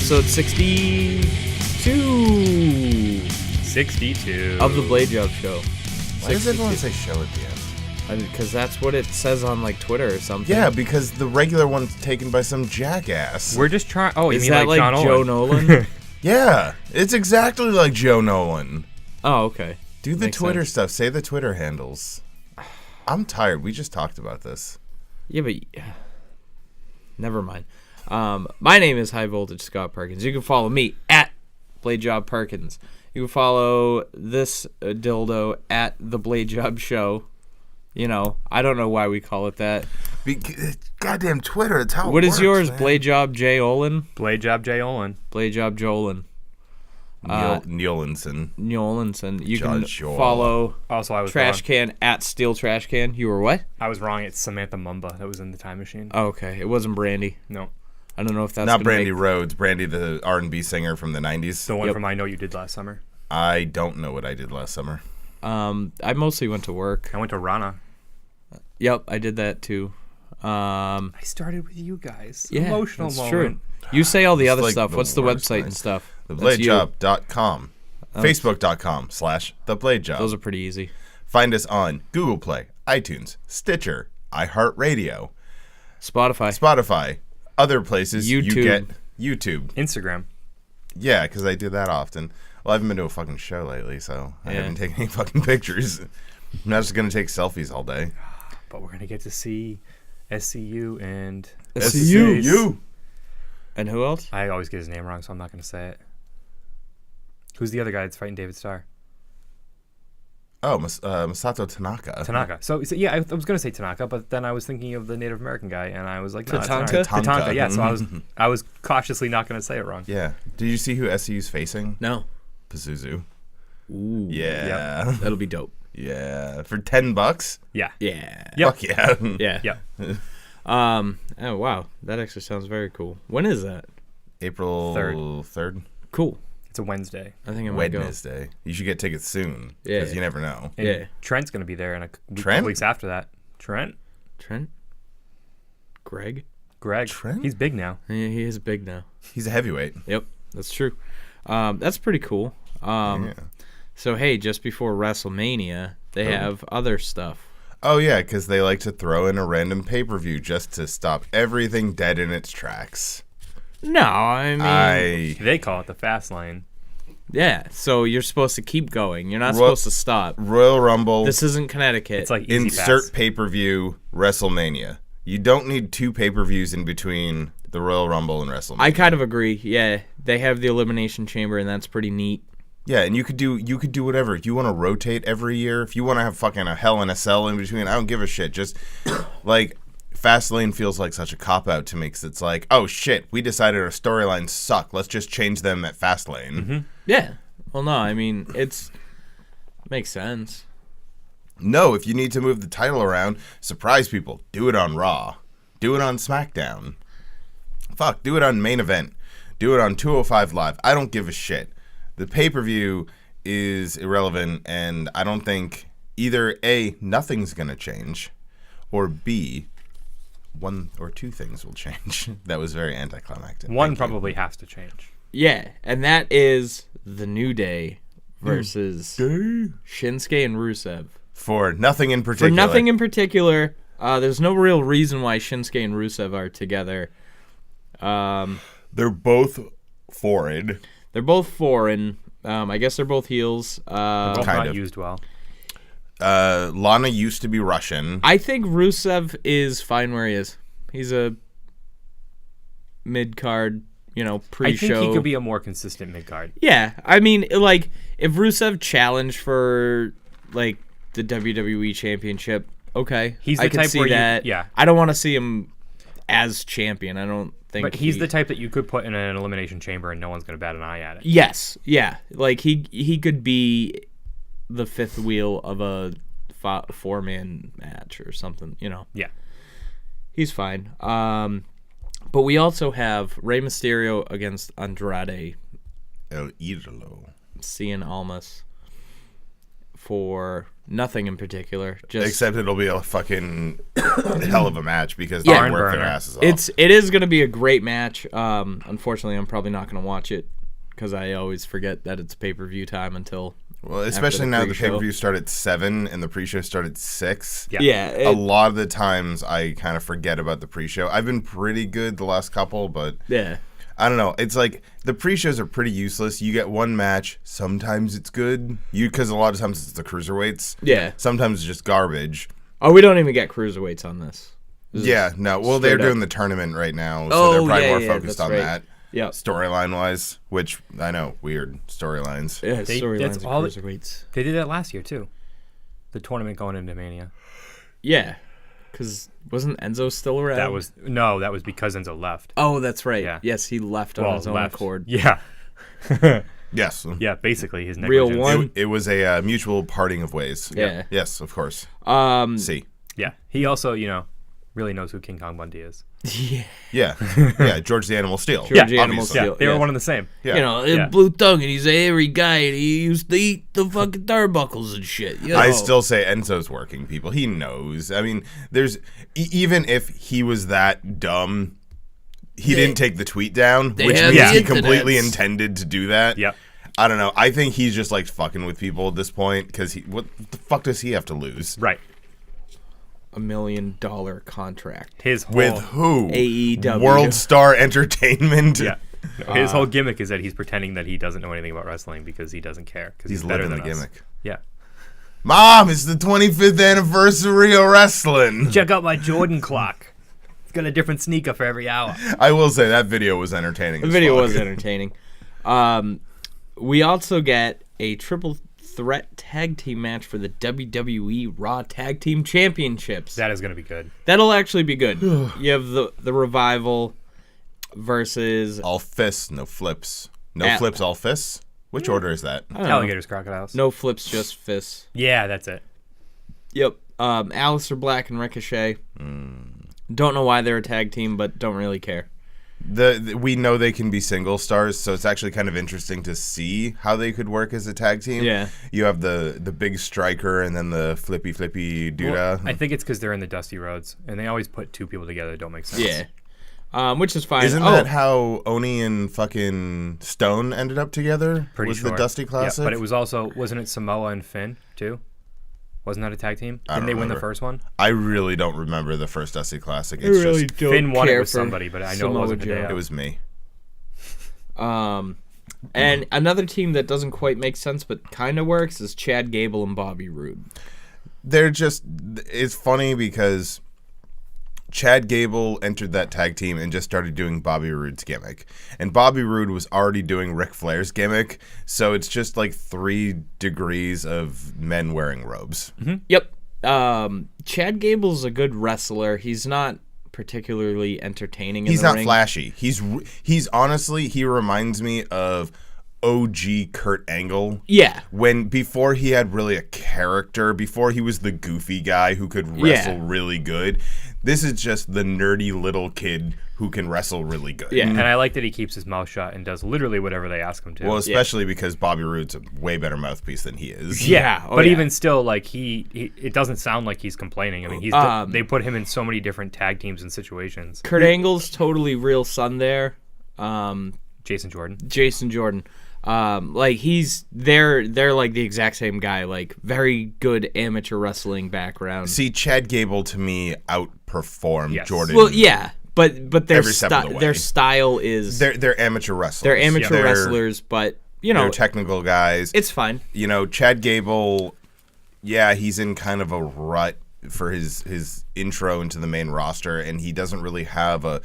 episode 62 of the Blade Job Show. Why does everyone say show at the end? Because that's what it says on like Twitter or something. Yeah, because the regular one's taken by some jackass. We're just trying. Oh, you Is mean that like John Joe Nolan? Nolan? Yeah, it's exactly like Joe Nolan. Oh, okay. Do the Makes Twitter sense. stuff. Say the Twitter handles. I'm tired. We just talked about this. Yeah, but never mind. My name is High Voltage Scott Perkins. You can follow me at Blade Job Perkins. You can follow this dildo at the Blade Job Show. You know, I don't know why we call it that. Goddamn Twitter. It's how it What is works, yours? man. Blade Job J. Olin? Blade Job J. Olin. Blade Job Jolin. Neolinson. Nolanson. You can Joel. follow Also, I was Trash wrong. Can at Steel Trash Can. You were what? I was wrong. It's Samantha Mumba that was in the time machine. Oh, okay. It wasn't Brandy. No, I don't know if that's Not gonna Brandy make- Rhodes. Brandy, the R&B singer from the 90s. the one Yep. from I Know You Did Last Summer. I don't know what I did last summer. I mostly went to work. I went to Ronda. Yep, I did that too. I started with you guys. Yeah, Emotional that's moment. true. You say all the It's other like stuff. the What's the worst website kind. and stuff? That's you. TheBladeJob.com. Facebook.com/TheBladeJob. Those are pretty easy. Find us on Google Play, iTunes, Stitcher, iHeartRadio, Spotify, other places you YouTube. get YouTube. Instagram. Yeah, because I do that often. Well, I haven't been to a fucking show lately, so I Yeah. haven't taken any fucking pictures. I'm not just going to take selfies all day. But we're going to get to see SCU and... SCU. And who else? I always get his name wrong, so I'm not going to say it. Who's the other guy that's fighting David Starr? Oh, Masato Tanaka. Tanaka. So yeah, I was going to say Tanaka, but then I was thinking of the Native American guy, and I was like, no, that's not right. Tatanka? Tatanka, yeah. So I was cautiously not going to say it wrong. Yeah. Did you see who SCU's facing? No. Pazuzu. Ooh. Yeah. That'll be dope. Yeah. For $10? Yeah. Yeah. Yep. Fuck yeah. Yeah. Yeah. Oh wow, that actually sounds very cool. When is that? April 3rd. Cool. It's a Wednesday. I think I might go. Wednesday. You should get tickets soon. Yeah. Because you never know. And Yeah. Trent's going to be there in a Trent? couple weeks after that. Trent? Trent? Greg? Greg. Trent? He's big now. Yeah, he is big now. He's a heavyweight. Yep, that's true. That's pretty cool. Yeah. So hey, just before WrestleMania, they have other stuff. Oh, yeah, because they like to throw in a random pay-per-view just to stop everything dead in its tracks. No, I mean, They call it the fast lane. yeah. So you're supposed to keep going. You're not supposed to stop. Royal Rumble, This isn't Connecticut. It's like Easy insert Pass. pay-per-view, WrestleMania. You don't need two pay-per-views in between the Royal Rumble and WrestleMania. I kind of agree. Yeah, they have the Elimination Chamber, and that's pretty neat. Yeah, and you could do whatever. If you want to rotate every year, if you want to have fucking a Hell in a Cell in between, I don't give a shit. Just like FastLane feels like such a cop out to me, 'cause it's like, oh shit, we decided our storylines suck. Let's just change them at FastLane. Mm-hmm. Yeah. Well, no, I mean makes sense. No, if you need to move the title around, surprise people. Do it on Raw. Do it on SmackDown. Fuck, do it on Main Event. Do it on 205 Live. I don't give a shit. The pay-per-view is irrelevant, and I don't think either A, nothing's going to change, or B, one or two things will change. That was very anticlimactic. One Thank you. probably has to change. Yeah, and that is the New Day versus Shinsuke and Rusev. For nothing in particular. For nothing in particular, there's no real reason why Shinsuke and Rusev are together. They're both foreign. They're both foreign. I guess they're both heels. Both kind not of. used well. Lana used to be Russian. I think Rusev is fine where he is. He's a mid-card, pre-show. I think he could be a more consistent mid-card. Yeah, I mean, like, if Rusev challenged for, like, the WWE Championship, okay. He's the I can type see where that. yeah. I don't want to see him as champion. I don't think But he's the type that you could put in an elimination chamber and no one's going to bat an eye at it. Yes, yeah. Like, he could be the fifth wheel of a four-man match or something, Yeah. He's fine. But we also have Rey Mysterio against Andrade El Idolo. Cien Almas for Nothing in particular. Just Except it'll be a fucking hell of a match because Yeah. they work Barn their burner. asses off. it is going to be a great match. Unfortunately, I'm probably not going to watch it because I always forget that it's pay-per-view time until. Well, especially the now the pre-show. pay-per-view started at 7 and the pre-show started at 6. Yeah. Yeah, A lot of the times I kind of forget about the pre-show. I've been pretty good the last couple, but yeah. I don't know. It's like the pre-shows are pretty useless. You get one match. Sometimes it's good. Because a lot of times it's the cruiserweights. Yeah. Sometimes it's just garbage. Oh, we don't even get cruiserweights on this. This is Yeah, no. Well, they're straight up. doing the tournament right now, so Oh, they're probably yeah, more yeah, focused that's on right. that. Yeah. Storyline-wise, which I know, weird storylines. Yeah, They- storylines that's of all- cruiserweights. They did that last year too. The tournament going into Mania. Yeah, because wasn't Enzo still around? That was because Enzo left. Oh, that's right. Yeah. Yes, he left on his own accord. Yeah. Yes. Yeah, basically his Real negligence. one. It was a mutual parting of ways. Yeah. Yes, of course. See. Yeah. He also, really knows who King Kong Bundy is. Yeah. Yeah. Yeah, George the Animal Steel. George the obviously. Animal Steel. Yeah, they were yeah. one and the same. Yeah. You know, Yeah. blue tongue, and he's a hairy guy, and he used to eat the fucking turnbuckles and shit. You know? I still say Enzo's working, people. He knows. I mean, there's even if he was that dumb, he didn't take the tweet down, they which have means the he completely internets. intended to do that. Yep. I don't know. I think he's just like fucking with people at this point because what the fuck does he have to lose? Right. $1 million contract. His whole With who? AEW. World Star Entertainment. Yeah. No, his whole gimmick is that he's pretending that he doesn't know anything about wrestling because he doesn't care. Because He's better living than the us. gimmick. Yeah. Mom, it's the 25th anniversary of wrestling. Check out my Jordan clock. It's got a different sneaker for every hour. I will say that video was entertaining. The as video fuck. was entertaining. We also get a triple threat tag team match for the WWE Raw Tag Team Championships. That is going to be good. That'll actually be good. You have the Revival versus All fists, no flips. No At- flips, all fists? Which order is that? I don't know. Alligators, crocodiles. No flips, just fists. Yeah, that's it. Yep. Aleister Black and Ricochet. Don't know why they're a tag team, but don't really care. We know they can be single stars, so it's actually kind of interesting to see how they could work as a tag team. Yeah. You have the big striker and then the flippy duda. Well, I think it's because they're in the Dusty Roads, and they always put two people together that don't make sense. Yeah. Which is fine. Isn't that how Oni and fucking Stone ended up together? Pretty was sure. the Dusty Classic? Yeah, but it was also, wasn't it Samoa and Finn, too? Wasn't that a tag team? I Didn't don't they win the remember. first one? I really don't remember the first Dusty Classic. It's just don't Finn won it care with for somebody, but I know it Samoa wasn't Joe. Hideo. it was me. And another team that doesn't quite make sense but kind of works is Chad Gable and Bobby Roode. They're just it's funny because Chad Gable entered that tag team and just started doing Bobby Roode's gimmick. And Bobby Roode was already doing Ric Flair's gimmick, so it's just like 3 degrees of men wearing robes. Yep. Chad Gable's a good wrestler. He's not particularly entertaining in He's the not ring. flashy. He's honestly, he reminds me of OG Kurt Angle. Yeah. Before he had really a character, before he was the goofy guy who could wrestle really good. This is just the nerdy little kid who can wrestle really good. Yeah. And I like that he keeps his mouth shut and does literally whatever they ask him to. Well, especially because Bobby Roode's a way better mouthpiece than he is. Yeah. Oh, but yeah. even still, like he it doesn't sound like he's complaining. I mean, they put him in so many different tag teams and situations. Kurt Angle's totally real son there. Jason Jordan. Jason Jordan. Like they're like the exact same guy, like very good amateur wrestling background. See, Chad Gable to me outperformed Yes. Jordan. Well, yeah, but their Every step of the way. their style is They're amateur wrestlers. they're amateur They're- wrestlers, but you know They're technical guys. it's fine. You know, Chad Gable, yeah, he's in kind of a rut for his intro into the main roster, and he doesn't really have a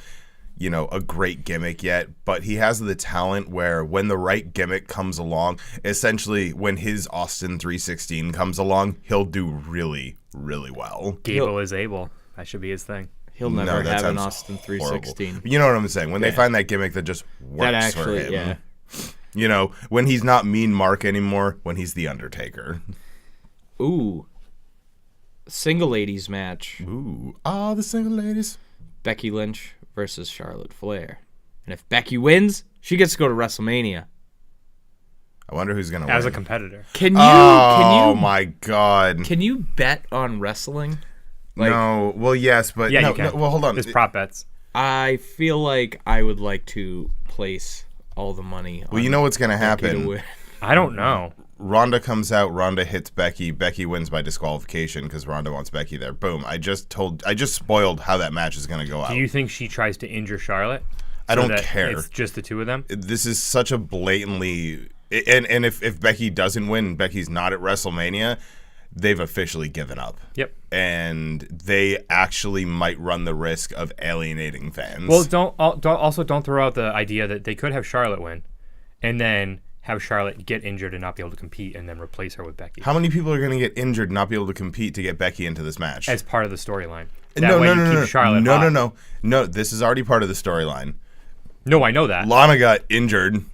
great gimmick yet, but he has the talent where when the right gimmick comes along, essentially when his Austin 316 comes along, he'll do really, really well. Gable is able. That should be his thing. He'll No, never that have an sounds Austin horrible. 316. You know what I'm saying? When they Yeah. find that gimmick that just works That actually, for him. yeah. You know, when he's not Mean Mark anymore, when he's The Undertaker. Ooh, single ladies match: Ooh. The single ladies. Becky Lynch versus Charlotte Flair. And if Becky wins, she gets to go to WrestleMania. I wonder who's gonna As win. a competitor. Oh my god. Can you bet on wrestling? No. Well, yes, but Yeah, no, you can. no. Well, hold on. There's prop bets. I feel like I would like to place all the money. Well, you know what's gonna Becky to happen. win. I don't know. Ronda comes out. Ronda hits Becky. Becky wins by disqualification because Ronda wants Becky there. Boom. I just spoiled how that match is gonna go out. Do you think she tries to injure Charlotte? I don't that care. It's just the two of them? This is such a blatantly and if Becky doesn't win, Becky's not at WrestleMania, they've officially given up. Yep. And they actually might run the risk of alienating fans. Well, don't throw out the idea that they could have Charlotte win, and then have Charlotte get injured and not be able to compete, and then replace her with Becky how many people are going to get injured and not be able to compete to get Becky into this match? as part of the storyline. No. Charlotte No, hot. no, no. No, this is already part of the storyline. No, I know that. Lana got injured,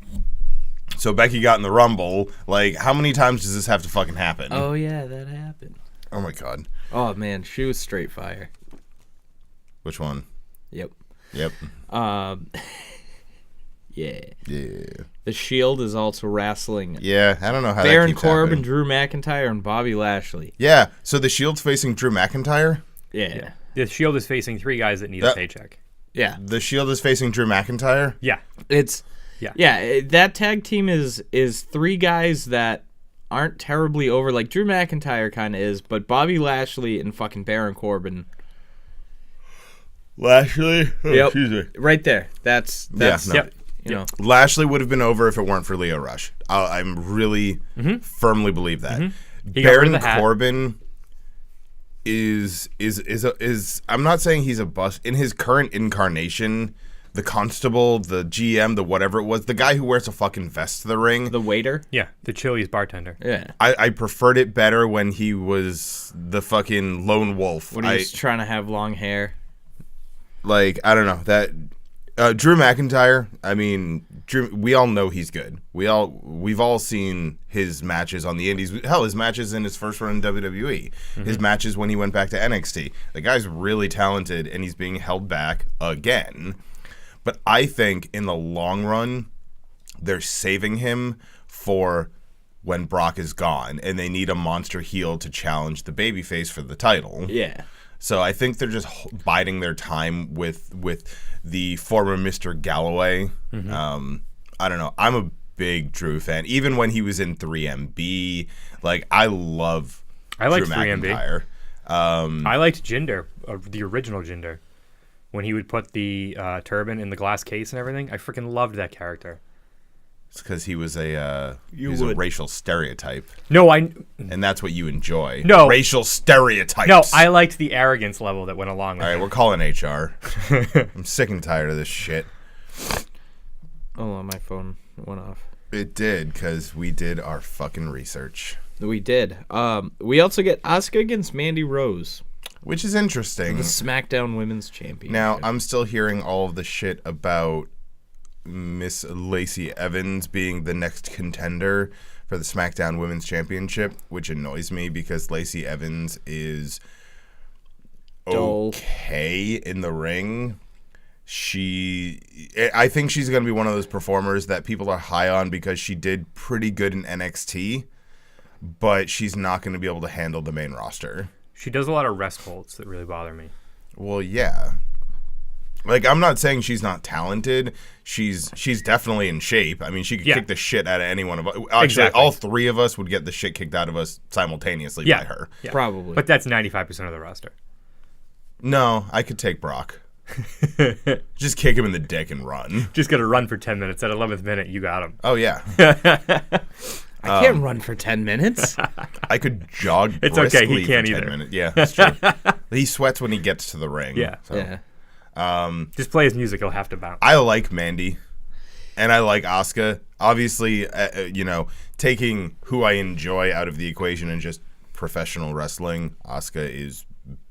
so Becky got in the Rumble. Like, how many times does this have to fucking happen? Oh yeah, that happened. Oh my god. Oh man, she was straight fire. Which one? Yep. Yep. Yeah. Yeah. The Shield is also wrestling Yeah, I don't know how Baron that keeps Corbin, happening. Drew McIntyre, and Bobby Lashley. Yeah, so the Shield's facing Drew McIntyre? Yeah. The Shield is facing three guys that need a paycheck. Yeah. The Shield is facing Drew McIntyre? Yeah. It's Yeah. that tag team is three guys that aren't terribly over. Like Drew McIntyre kind of is, but Bobby Lashley and fucking Baron Corbin. Lashley? Oh, Yep. excuse me. Right there. That's No. Yep. you know. Lashley would have been over if it weren't for Leo Rush. I'm really firmly believe that. He got rid Baron of the hat. Corbin is I'm not saying he's a bust in his current incarnation. The constable, the GM, the whatever it was, the guy who wears a fucking vest to the ring. The waiter. Yeah. The Chili's bartender. Yeah. I preferred it better when he was the fucking lone wolf. When he's trying to have long hair. Like, I don't know that Drew McIntyre. I mean, we all know he's good. We've all seen his matches on the Indies. Hell, his matches in his first run in WWE. His matches when he went back to NXT. The guy's really talented, and he's being held back again. But I think in the long run, they're saving him for when Brock is gone, and they need a monster heel to challenge the babyface for the title. Yeah. So I think they're just biding their time with the former Mr. Galloway. I don't know. I'm a big Drew fan. Even when he was in 3MB, like I liked Drew 3MB. McIntyre. I liked Jinder, the original Jinder, when he would put the turban in the glass case and everything. I freaking loved that character. It's because he was a racial stereotype, No, and that's what you enjoy. No. Racial stereotypes. No, I liked the arrogance level that went along with All right, it. we're calling HR. I'm sick and tired of this shit. Oh, my phone went off. It did, because we did our fucking research. We did. We also get Asuka against Mandy Rose, Which is interesting. the SmackDown Women's Champion. Now, I'm still hearing all of the shit about Miss Lacey Evans being the next contender for the SmackDown Women's Championship, which annoys me because Lacey Evans is Dull. okay in the ring. I think she's going to be one of those performers that people are high on because she did pretty good in NXT, but she's not going to be able to handle the main roster. She does a lot of rest holds that really bother me. Well, yeah. Like, I'm not saying she's not talented. She's definitely in shape. I mean, she could kick the shit out of any one of us. Actually, Exactly. all three of us would get the shit kicked out of us simultaneously by her. Yeah. Probably. But that's 95% of the roster. No, I could take Brock. Just kick him in the dick and run. Just got to run for 10 minutes. At 11th minute, you got him. Oh, yeah. I can't run for 10 minutes. I could jog It's okay, he briskly can't for 10 either. minutes. Yeah, that's true. He sweats when he gets to the ring. Yeah. So. Yeah. Just play his music. He'll have to bounce. I like Mandy, and I like Asuka. Obviously, taking who I enjoy out of the equation and just professional wrestling, Asuka is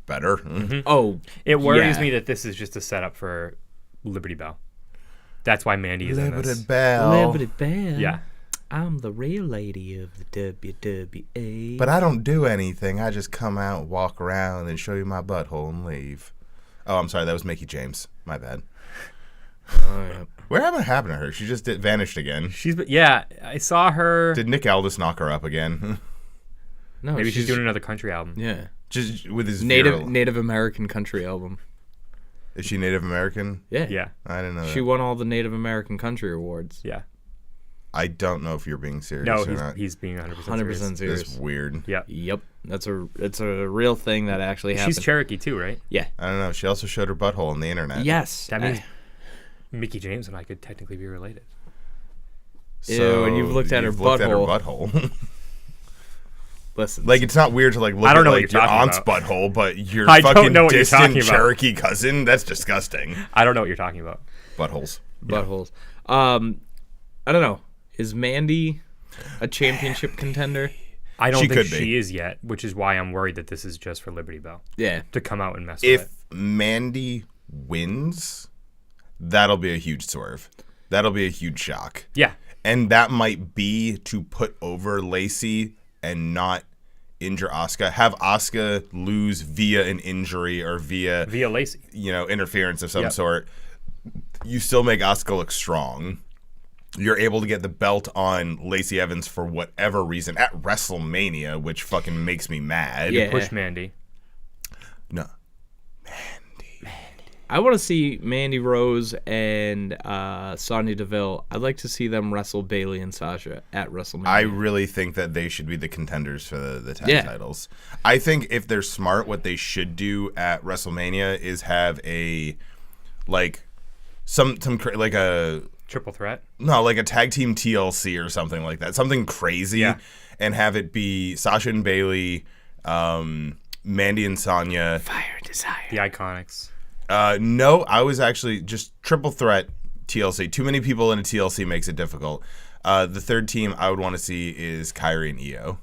better. Oh, It worries yeah. me that this is just a setup for Liberty Bell. That's why Mandy is in Liberty this. Bell. Liberty Bell. Yeah. I'm the real lady of the WWE. But I don't do anything. I just come out, walk around, and show you my butthole and leave. Oh, I'm sorry. That was Mickey James. My bad. Oh, yeah. What happened to her? She just vanished again. I saw her. Did Nick Aldis knock her up again? No, Maybe she's doing another country album. Yeah. Just with his Native American country album. Is she Native American? Yeah. Yeah. I didn't know that. She won all the Native American country awards. Yeah. I don't know if you're being serious No, or not. he's being 100% 100% serious. That's weird. Yeah. Yep. It's a real thing that actually happened. She's Cherokee too, right? Yeah. I don't know. She also showed her butthole on the internet. Yes. That means Mickey James and I could technically be related. So and you've looked at her butthole. Listen. Like, it's not weird to like look I don't at know like what your you're talking aunt's butthole, but your I don't fucking know what you're distant talking about. Cherokee cousin, that's disgusting. I don't know what you're talking about. Buttholes. buttholes. I don't know. Is Mandy a championship contender? I don't She think could be. she is yet, which is why I'm worried that this is just for Liberty Bell Yeah. to come out and mess with If it. Mandy wins, that'll be a huge swerve. That'll be a huge shock. Yeah. And that might be to put over Lacey and not injure Asuka. Have Asuka lose via an injury or via Lacey. interference of some Yep. sort. You still make Asuka look strong. You're able to get the belt on Lacey Evans for whatever reason at WrestleMania, which fucking makes me mad. Yeah. Push Mandy. No. I want to see Mandy Rose and Sonya Deville. I'd like to see them wrestle Bayley and Sasha at WrestleMania. I really think that they should be the contenders for the tag titles. I think if they're smart, what they should do at WrestleMania is have a like a Triple threat. like a tag team TLC or something like that, something crazy, Yeah. and have it be Sasha and Bayley, Mandy and Sonya. Fire Desire. The Iconics. No, I was actually just triple threat TLC. Too many people in a TLC makes it difficult. The third team I would want to see is Kyrie and Io.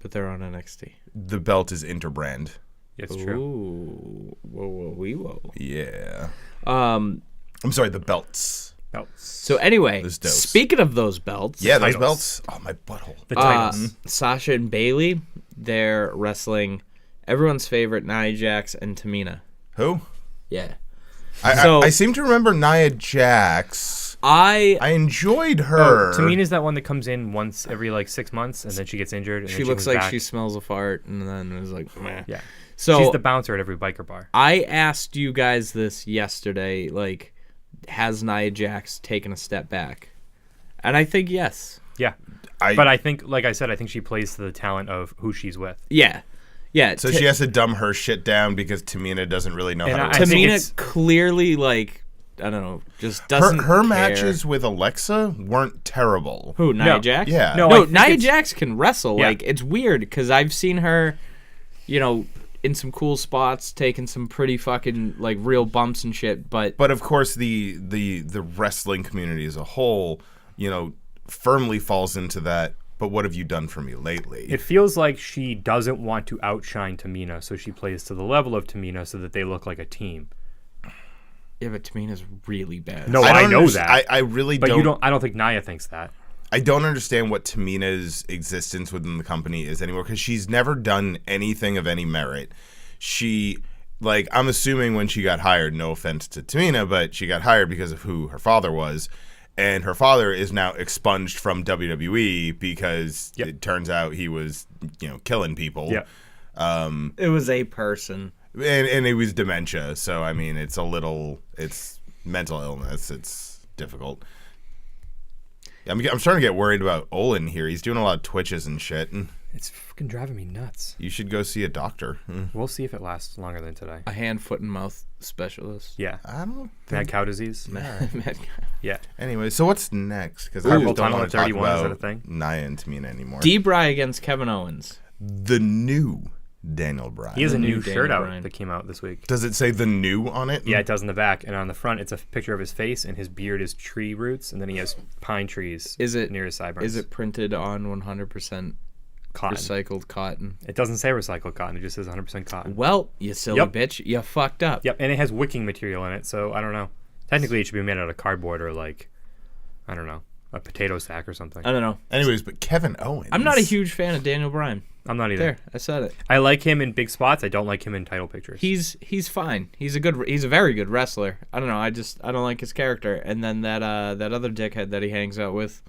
But they're on NXT. The belt is interbrand. It's true. Ooh. Whoa. Yeah. Um. I'm sorry, the belts. Belts. So anyway, Those dose. speaking of those belts, Yeah, those Titles. belts. Oh, my butthole. The titles. Sasha and Bayley, they're wrestling everyone's favorite Nia Jax and Tamina. Who? Yeah. I seem to remember Nia Jax. I enjoyed her. Tamina's that one that comes in once every 6 months, and then she gets injured. And She then looks comes like back. she smells a fart, and then is like, meh. Yeah. So She's the bouncer at every biker bar. I asked you guys this yesterday, has Nia Jax taken a step back? And I think yes. Yeah. But I think, like I said, I think she plays to the talent of who she's with. Yeah. Yeah. So she has to dumb her shit down because Tamina doesn't really know And how I to think wrestle. it's- Tamina clearly, I don't know, just doesn't Her care. matches with Alexa weren't terrible. Who, Nia No. Jax? Yeah. No, I No, think Nia it's- Jax can wrestle. Yeah. It's weird because I've seen her, in some cool spots, taking some pretty fucking, real bumps and shit, but But of course, the wrestling community as a whole, firmly falls into that. But what have you done for me lately? It feels like she doesn't want to outshine Tamina, so she plays to the level of Tamina so that they look like a team. yeah, but Tamina's really bad. No, I I don't know underst- that. I really but don't. I don't think Nia thinks that. I don't understand what Tamina's existence within the company is anymore because she's never done anything of any merit. She, I'm assuming when she got hired, no offense to Tamina, but she got hired because of who her father was. And her father is now expunged from WWE because it turns out he was, killing people. Yeah. It was a person. And it was dementia. So, I mean, it's mental illness. It's difficult. I'm starting to get worried about Olin here. He's doing a lot of twitches and shit. And It's fucking driving me nuts. you should go see a doctor. We'll see if it lasts longer than today. A hand, foot, and mouth specialist. Yeah. I don't Mad think. cow disease. Yeah. Anyway, so what's next? Because I Carpal just don't tunnel want to at talk 31, is that a about thing? Nia and Tamina anymore. D-Bry against Kevin Owens. The new Daniel Bryan. He has a The new new shirt Daniel out Bryan. that came out this week. Does it say the new on it? Yeah, it does in the back. And on the front, it's a picture of his face, and his beard is tree roots, and then he has pine trees near his sideburns. Is it printed on 100% cotton? recycled cotton? It doesn't say recycled cotton. It just says 100% cotton. Well, you silly Yep. bitch, you fucked up. Yep, and it has wicking material in it, so I don't know. Technically, it should be made out of cardboard or, I don't know, a potato sack or something. I don't know. Anyways, but Kevin Owens. I'm not a huge fan of Daniel Bryan. I'm not either. There, I said it. I like him in big spots. I don't like him in title pictures. He's fine. He's a very good wrestler. I don't know. I don't like his character. And then that other dickhead that he hangs out with.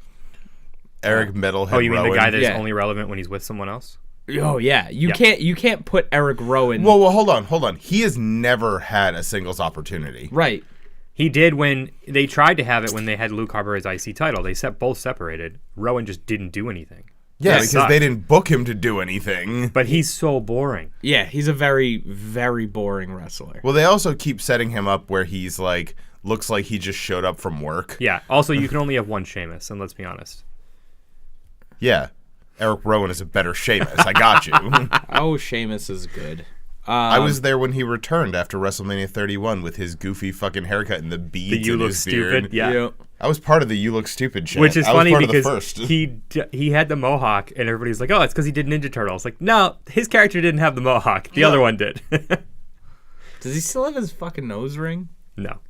Eric Metalhead. Oh, you mean the guy that's Yeah. only relevant when he's with someone else? Oh yeah, you can't put Eric Rowan. Well, hold on. He has never had a singles opportunity. Right. He did when they tried to have it when they had Luke Harper as IC title. They both separated. Rowan just didn't do anything. Yeah, That because sucked. they didn't book him to do anything. But he's so boring. Yeah, he's a very, very boring wrestler. Well, they also keep setting him up where he's like, looks like he just showed up from work. Yeah. Also, you can only have one Sheamus, and let's be honest. Yeah. Eric Rowan is a better Sheamus. I got you. Oh, Sheamus is good. I was there when he returned after WrestleMania 31 with his goofy fucking haircut and the beads The you in look his stupid. beard. Yeah. I was part of the You Look Stupid shit. Which is I was funny part of the because first. he had the mohawk, and everybody's like, "Oh, it's because he did Ninja Turtles." Like, no, his character didn't have the mohawk. The other one did. Does he still have his fucking nose ring? No.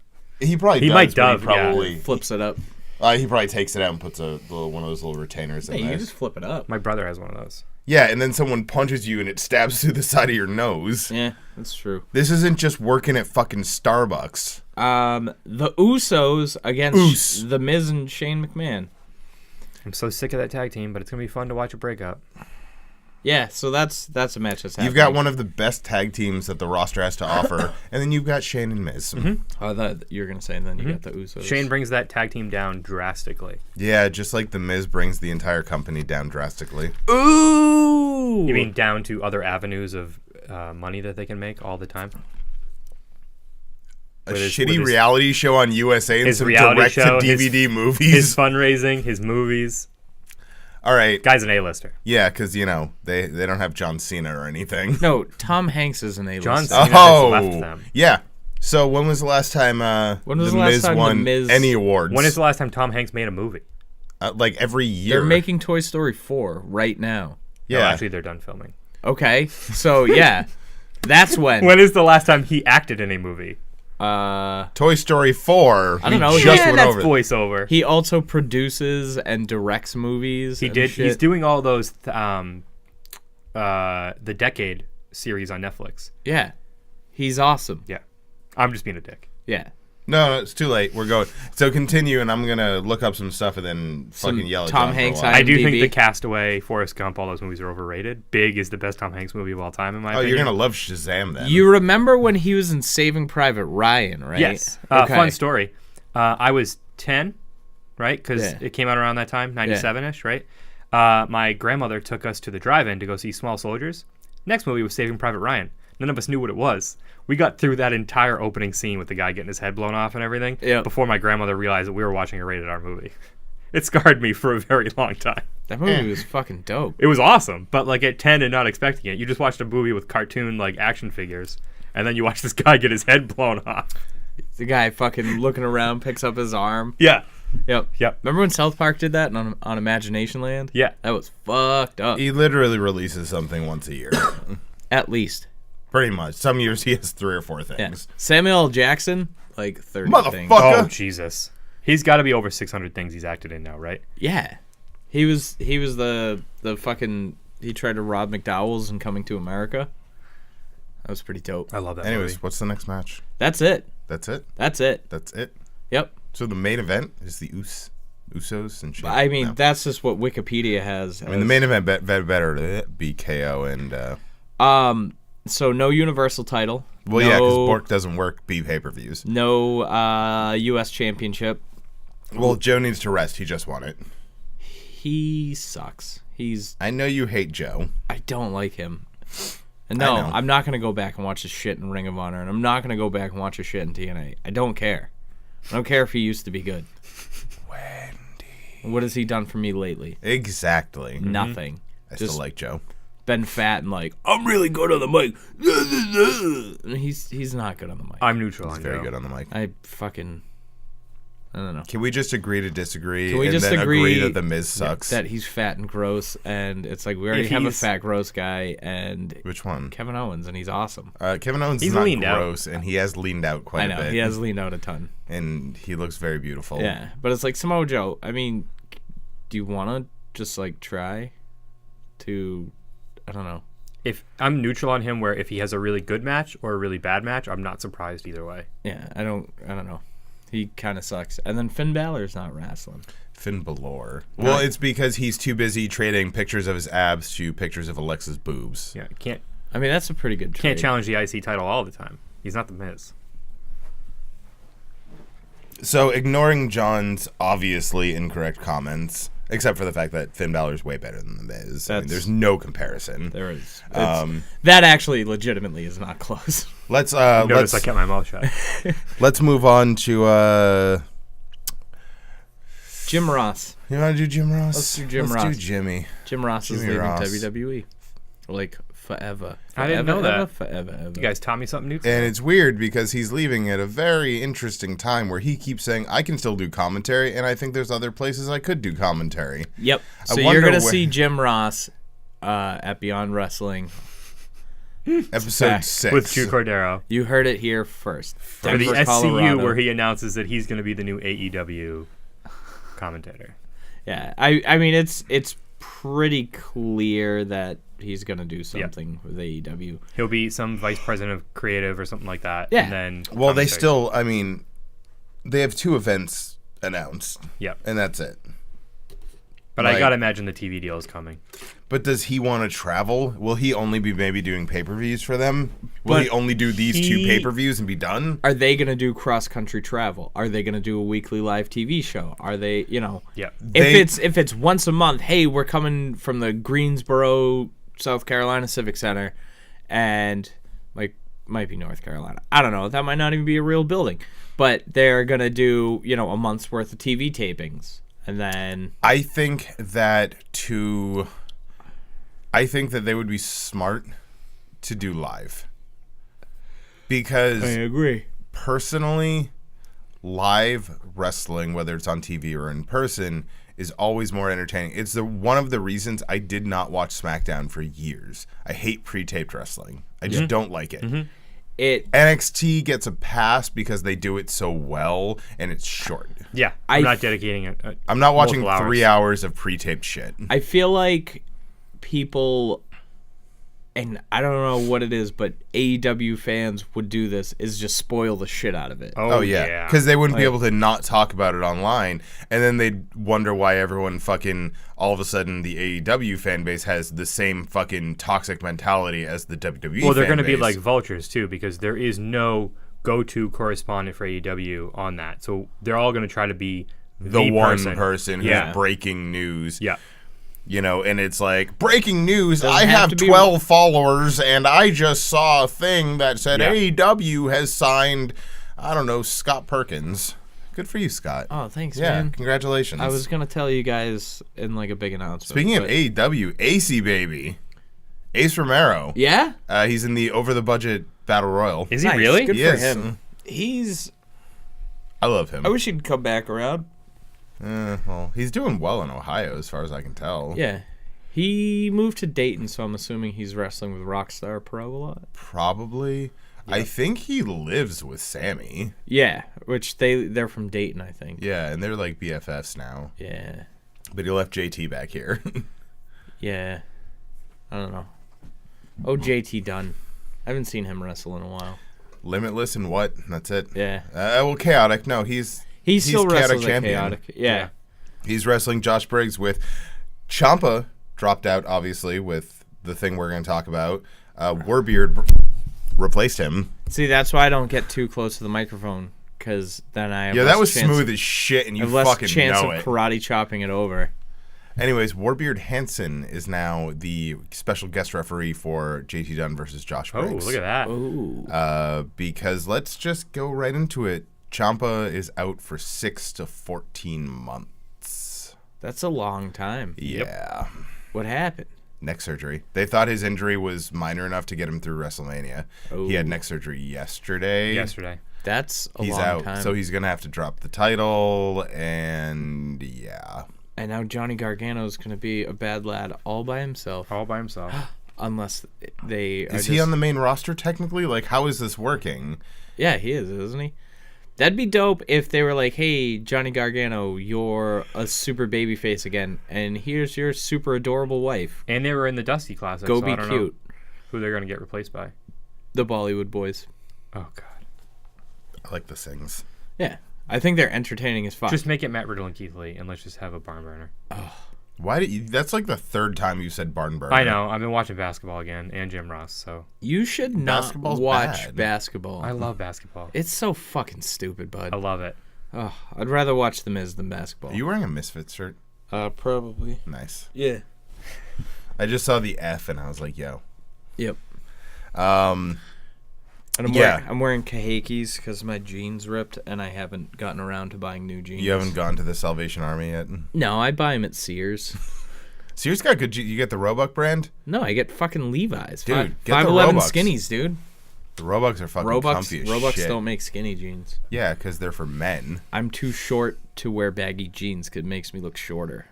He probably He does, might but dove, he probably Flips it up. he probably takes it out and puts one of those little retainers in Hey, you there. can just flip it up. My brother has one of those. Yeah, and then someone punches you and it stabs through the side of your nose. Yeah, that's true. This isn't just working at fucking Starbucks. The Usos against Oos. The Miz and Shane McMahon. I'm so sick of that tag team, but it's gonna be fun to watch a breakup. Yeah, so that's a match that's happening. You've got one of the best tag teams that the roster has to offer, and then you've got Shane and Miz. I thought you were gonna say, and then you got the Usos. Shane brings that tag team down drastically. Yeah, just like the Miz brings the entire company down drastically. Ooh. You mean down to other avenues of money that they can make all the time? A With his- shitty with his- reality show on USA and his some reality show, direct-to-DVD movies. His fundraising, his movies. All right. Guy's an A-lister. Yeah, because, they don't have John Cena or anything. No, Tom Hanks is an A-list. John Cena has left them. Yeah. So when was the last time When was the the last Miz time The won Miz- any awards? When is the last time Tom Hanks made a movie? Like every year. They're making Toy Story 4 right now. Yeah. No, actually, they're done filming. Okay, so yeah, that's when. When is the last time he acted in a movie? Toy Story 4. I don't know. We just Yeah, went that's over it. voiceover. He also produces and directs movies. He and did. shit. He's doing all those the Decade series on Netflix. Yeah, he's awesome. Yeah, I'm just being a dick. Yeah, No, it's too late. We're going. So continue, and I'm going to look up some stuff and then Some fucking yell at Tom John for a Hanks while. I do IMDb. think the Castaway, Forrest Gump, all those movies are overrated. Big is the best Tom Hanks movie of all time, in my Oh, opinion. you're going to love Shazam then. you remember when he was in Saving Private Ryan, right? Yes. Okay. Fun story. I was 10, right? Because Yeah. it came out around that time, 97-ish, right? My grandmother took us to the drive-in to go see Small Soldiers. Next movie was Saving Private Ryan. None of us knew what it was. We got through that entire opening scene with the guy getting his head blown off and everything before my grandmother realized that we were watching a rated R movie. It scarred me for a very long time. That movie was fucking dope. It was awesome, but like at 10 and not expecting it, you just watched a movie with cartoon like action figures, and then you watch this guy get his head blown off. The guy fucking looking around, picks up his arm. Yeah. Yep. Yep. Remember when South Park did that on Imagination Land? Yeah. That was fucked up. He literally releases something once a year. At least. Pretty much. Some years he has 3 or 4 Yeah. things. Samuel L. Jackson, like 30 things. Motherfucker. Oh, Jesus. He's got to be over 600 things he's acted in now, right? Yeah. He was the fucking, he tried to rob McDowell's in Coming to America. That was pretty dope. I love that Anyways, movie. what's the next match? That's it. That's it? That's it. That's it? Yep. So the main event is the Usos and shit? I mean, No. that's just what Wikipedia has. I mean, the main event better be KO and... So no Universal title. well, no, yeah, because Bork doesn't work be pay-per-views. No U.S. Championship. Well, Joe needs to rest. He just won it. He sucks. I know you hate Joe. I don't like him. And I no, know. I'm not going to go back and watch his shit in Ring of Honor, and I'm not going to go back and watch his shit in TNA. I don't care. I don't care if he used to be good. What has he done for me lately? Exactly. Nothing. I Just still like Joe. been fat and like, I'm really good on the mic. And he's not good on the mic. I'm neutral He's on very Joe. good on the mic. I don't know. Can we just agree to disagree Can we and just then agree agree that The Miz sucks? That he's fat and gross, and it's like we already If have a he's- fat, gross guy, and Which one? Kevin Owens, and he's awesome. Kevin Owens He's is not leaned out. gross, and he has leaned out quite I a know, bit. he has leaned out a ton. And he looks very beautiful. Yeah, but it's like Samoa Joe. I mean, do you want to just like try to I don't know. If I'm neutral on him, where if he has a really good match or a really bad match, I'm not surprised either way. Yeah, I don't know. He kind of sucks. And then Finn Balor's not wrestling. Finn Balor. Well, it's because he's too busy trading pictures of his abs to pictures of Alexa's boobs. Yeah, can't. I mean, that's a pretty good trade. Can't challenge the IC title all the time. He's not the Miz. So, ignoring John's obviously incorrect comments, except for the fact that Finn Balor's way better than The Miz. I mean, there's no comparison. There is. That actually legitimately is not close. Let's Notice I kept my mouth shut. let's move on to Jim Ross. You want to do Jim Ross? Let's do Jim Let's Ross. do Jimmy. Jim Ross is Jimmy leaving Ross. WWE. Like forever. I didn't know that. Forever. You guys taught me something new today. And it's weird because he's leaving at a very interesting time where he keeps saying, I can still do commentary, and I think there's other places I could do commentary. Yep. So wonder you're going to where- see Jim Ross at Beyond Wrestling. Episode Fact. 6. With Drew Cordero. You heard it here first. For the Denver, SCU, Colorado. where he announces that he's going to be the new AEW commentator. Yeah, I mean it's pretty clear that he's gonna do something with AEW. He'll be some vice president of creative or something like that. Yeah. And then Well, they commentary. still, I mean, they have 2 events announced, Yep. and that's it. But like- I gotta imagine the TV deal is coming. But does he want to travel? Will he only be maybe doing pay-per-views for them? Will But he only do these 2 pay-per-views and be done? Are they gonna do cross country travel? Are they gonna do a weekly live TV show? Are they, Yep. if it's once a month? Hey, we're coming from the Greensboro, South Carolina Civic Center, and might be North Carolina. I don't know. That might not even be a real building, but they're gonna do a month's worth of TV tapings, and then I think that they would be smart to do live. Because agree. personally, live wrestling, whether it's on TV or in person, is always more entertaining. It's one of the reasons I did not watch SmackDown for years. I hate pre-taped wrestling. I just don't like it. NXT gets a pass because they do it so well, and it's short. Yeah. I'm not dedicating it. I'm not watching multiple 3 hours of pre-taped shit. I feel like people, and I don't know what it is, but AEW fans would do this, is just spoil the shit out of it. Oh yeah, because they wouldn't be able to not talk about it online, and then they'd wonder why everyone fucking all of a sudden the AEW fan base has the same fucking toxic mentality as the WWE. Well, they're going to be like vultures too, because there is no go-to correspondent for AEW on that. So they're all going to try to be the one person who's Yeah. breaking news. Yeah. And it's like, breaking news, Doesn't I have have to be- 12 followers, and I just saw a thing that said Yeah. AEW has signed, I don't know, Scott Perkins. Good for you, Scott. Oh, thanks, yeah, man. congratulations. I was gonna tell you guys in a big announcement. Speaking of but- AEW, AC baby, Ace Romero. yeah, He's in the over the budget battle royal. Is he Nice. really? Good Yes. for him. I love him. I wish he'd come back around. Well, he's doing well in Ohio, as far as I can tell. Yeah, he moved to Dayton, so I'm assuming he's wrestling with Rockstar Pro a lot. Probably. I think he lives with Sammy. Yeah, which they're from Dayton, I think. Yeah, and they're like BFFs now. Yeah, But he left JT back here. yeah. I don't know. Oh, JT Dunn. I haven't seen him wrestle in a while. Limitless and what? That's it. Yeah, Well, Chaotic. No, he's still Chaotic wrestles at champion. Chaotic. Yeah. He's wrestling Josh Briggs with Ciampa dropped out, obviously, with the thing we're going to talk about. Warbeard replaced him. See, that's why I don't get too close to the microphone, because then I have Yeah, less that was chance, smooth as shit, and I you have less fucking chance know of it. karate chopping it over. Anyways, Warbeard Hansen is now the special guest referee for JT Dunn versus Josh Oh, Briggs. look at that. Ooh. Because let's just go right into it. Ciampa is out for 6 to 14 months. That's a long time. Yeah. What happened? Neck surgery. They thought his injury was minor enough to get him through WrestleMania. He had neck surgery yesterday. That's a He's long out, time. so he's going to have to drop the title, and yeah. And now Johnny Gargano's going to be a bad lad all by himself. All by himself. Unless they Is he on the main roster technically? Like, how is this working? Yeah, he is, isn't he? That'd be dope if they were like, hey, Johnny Gargano, you're a super baby face again, and here's your super adorable wife. And they were in the Dusty Classic. Go so be I don't cute. know who they're going to get replaced by. The Bollywood boys. Oh, God. I like the sings. Yeah. I think they're entertaining as fuck. Just make it Matt Riddle and Keith Lee, and let's just have a barn burner. Why did you? That's like the third time you said barn burner. I know. I've been watching basketball again and Jim Ross, so. You should not Basketball's watch bad. basketball. I love basketball. It's so fucking stupid, bud. I love it. Oh, I'd rather watch The Miz than basketball. Are you wearing a Misfits shirt? Probably. Nice. Yeah. I just saw the F and I was like, yo. Yep. And I'm wearing kahakis because my jeans ripped, and I haven't gotten around to buying new jeans. You haven't gone to the Salvation Army yet? No, I buy them at Sears. Sears got good. You get the Roebuck brand? No, I get fucking Levi's. Dude, get the 5'11" Roebucks. skinnies, dude. The Roebucks are fucking comfy as Roebucks shit. don't make skinny jeans. Yeah, because they're for men. I'm too short to wear baggy jeans because it makes me look shorter.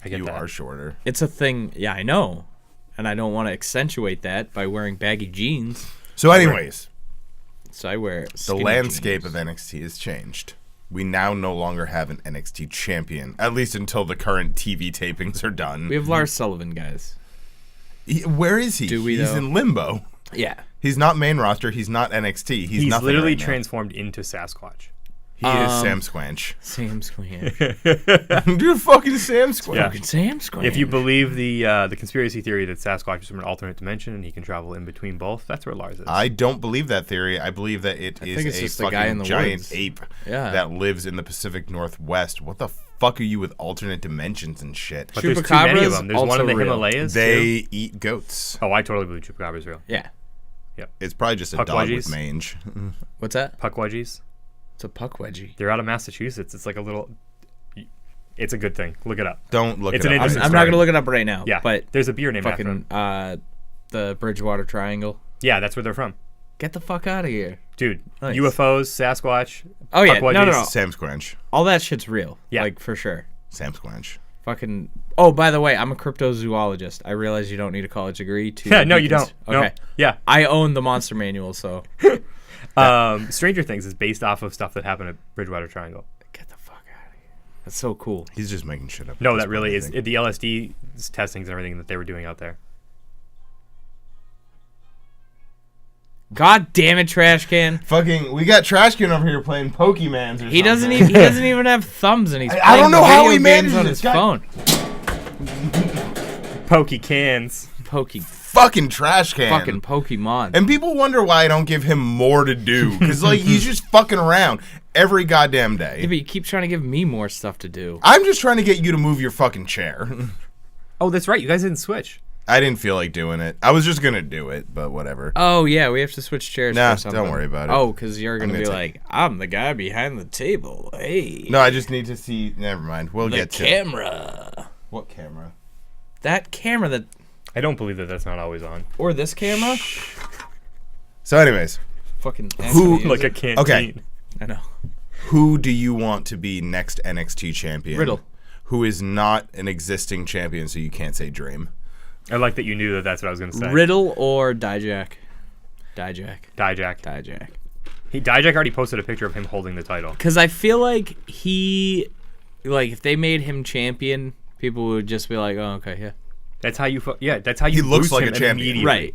I get You that. are shorter. It's a thing. Yeah, I know. And I don't want to accentuate that by wearing baggy jeans. So anyways, So I wear the skinny landscape jeans. of NXT has changed. We now no longer have an NXT champion, at least until the current TV tapings are done. We have Lars Sullivan, guys. Where is he? Do we, He's though? in limbo. Yeah. He's not main roster. He's not NXT. He's nothing literally right now. transformed into Sasquatch. He is Sam Squanch. Sam Squanch. Dude, fucking Sam Squanch. Yeah. Fucking Sam Squanch. If you believe the conspiracy theory that Sasquatch is from an alternate dimension and he can travel in between both, that's where Lars is. I don't believe that theory. I believe that it think it's is just a the guy in fucking the giant woods. ape Yeah. that lives in the Pacific Northwest. What the fuck are you with alternate dimensions and shit? But there's too many of Chupacabras them. There's one also in the real. Himalayas, too. They eat goats. Oh, I totally believe Chupacabra is real. Yeah. It's probably just a Puck dog wedgies. with mange. What's that? Puck wedgies. It's a puck wedgie. They're out of Massachusetts. It's like a little... It's a good thing. Look it up. Don't look It's it an up. interesting I'm not going to look it up right now. Yeah, But there's a beer named after him. fucking the Bridgewater Triangle. Yeah, that's where they're from. Get the fuck out of here. Dude, Nice. UFOs, Sasquatch, Oh, yeah. puck No, no, wedgies. no. Sam Squanch. All that shit's real. Yeah. Like, for sure. Sam Squanch. Fucking... Oh, by the way, I'm a cryptozoologist. I realize you don't need a college degree to... Yeah, no, be you don't. Okay. No. Yeah. I own the Monster Manual, so... Stranger Things is based off of stuff that happened at Bridgewater Triangle. Get the fuck out of here. That's so cool. He's just making shit up. No, at this that really point, I is think. the LSD testings and everything that they were doing out there. God damn it, trash can. Fucking, we got Trash Can over here playing Pokemans or something. He doesn't even have thumbs, and he's I don't playing know how video he games manages on it. his God- phone. Pokey cans. Fucking Trash Can. Fucking Pokemon. And people wonder why I don't give him more to do. Because, like, he's just fucking around every goddamn Yeah, day. but you keep trying to give me more stuff to do. I'm just trying to get you to move your fucking chair. Oh, that's right. You guys didn't switch. I didn't feel like doing it. I was just going to do it, but whatever. Oh, yeah, we have to switch chairs Nah, for something. don't worry about it. Oh, because you're going to I'm be gonna like, I'm the guy behind the table. Hey. No, I just need to see. Never mind. We'll the get to it. camera. What camera? That camera that... I don't believe that that's not always on. Or this camera? So, anyways, Fucking... Who- Anthony, Like is a it? canteen. Okay. I know. who do you want to be next NXT champion? Riddle. Who is not an existing champion, so you can't say Dream. I like that you knew that that's what I was going to say. Riddle or Dijak? Dijak. Dijak. Dijak already posted a picture of him holding the title. Because I feel like if they made him champion, people would just be like, oh, okay, yeah. That's how you. That's how you. He looks boost like him a champion. immediately. Right.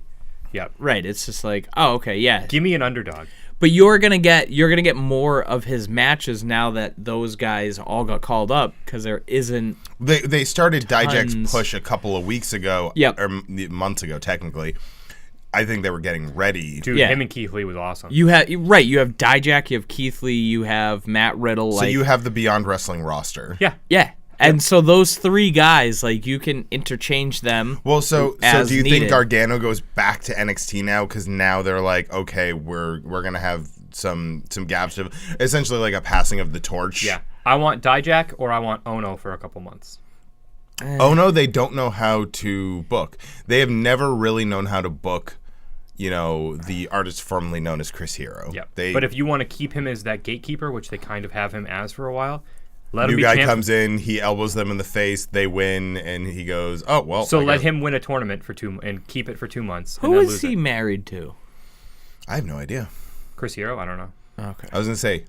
Yeah. Right. It's just like, oh, okay, yeah. Give me an underdog. But you're gonna get more of his matches now that those guys all got called up because there isn't. They started Dijak's Tons. push a couple of weeks ago. Yep. Or months ago, technically. I think they were getting ready. Dude, Yeah. him and Keith Lee was awesome. You have Dijak, you have Keith Lee, you have Matt Riddle. So like, you have the Beyond Wrestling roster. Yeah. yeah. And so those three guys, like, you can interchange them. Well, so as do you needed. think Gargano goes back to NXT now? Because now they're like, okay, we're gonna have some gaps of essentially like a passing of the torch. Yeah. I want Dijak or I want Ono for a couple months. Oh no, they don't know how to book. They have never really known how to book. You know, the artist formerly known as Chris Hero. Yeah. They, But if you want to keep him as that gatekeeper, which they kind of have him as for a while, let him new be guy champ. comes in, he elbows them in the face, they win, and he goes, "Oh well." So I let guess- him win a tournament for and keep it for 2 months. and Who then is lose he it. married to? I have no idea. Chris Hero? I don't know. Okay. I was gonna say,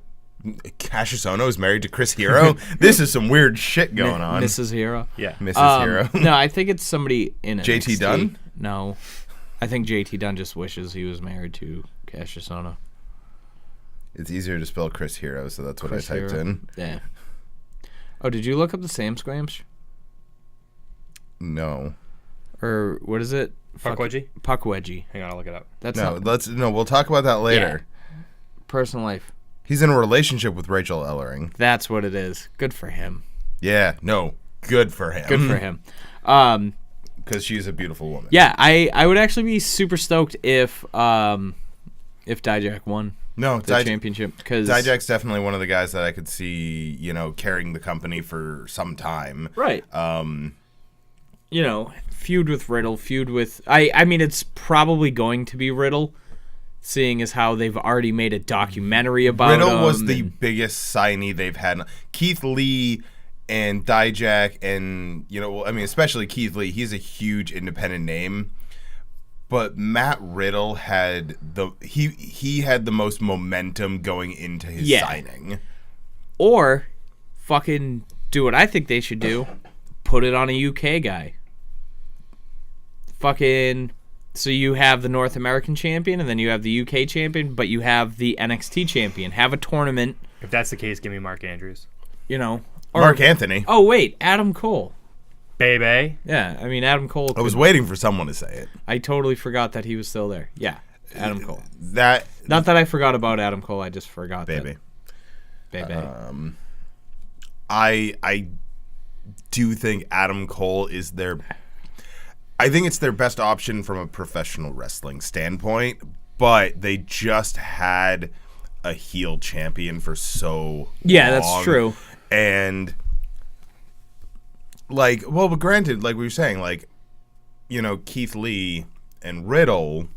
Cassius Ohno is married to Chris Hero. This is some weird shit going on. Mrs. Hero. Yeah. Mrs. Hero. No, I think it's somebody in JT NXT. Dunn? No. I think JT Dunn just wishes he was married to Cassius Ohno. It's easier to spell Chris Hero, so that's what Chris I typed Hero. in. Yeah. Oh, did you look up the Sam Squamch? No. Or what is it? Puckwedgie? Puckwedgie. Hang on, I'll look it up. That's No, not we'll talk about that later. personal life. He's in a relationship with Rachel Ellering. That's what it is. Good for him. Yeah, no, good for him. Good for him. Because she's a beautiful woman. Yeah, I would actually be super stoked if Dijak won No, the championship, because Dijak's definitely one of the guys that I could see, carrying the company for some time. right. Feud with Riddle, feud with I mean it's probably going to be Riddle, seeing as how they've already made a documentary about Riddle him. was the biggest signee they've had. Keith Lee and Dijak, and especially Keith Lee. He's a huge independent name, but Matt Riddle had he had the most momentum going into his signing. Or fucking do what I think they should do. Put it on a UK guy. Fucking, so you have the North American champion, and then you have the UK champion, but you have the NXT champion. Have a tournament, If that's the case, give me Mark Andrews. Or, Mark Anthony. Oh wait, Adam Cole. Baby. Yeah, I mean Adam Cole. I was waiting for someone to say it. I totally forgot that he was still there. Yeah, Adam Cole. That Not that I forgot about Adam Cole. I just forgot baby. that. Baby. I do think Adam Cole is I think it's their best option from a professional wrestling standpoint, but they just had a heel champion for so Yeah, long. that's true. And but granted, like we were saying, Keith Lee and Riddle,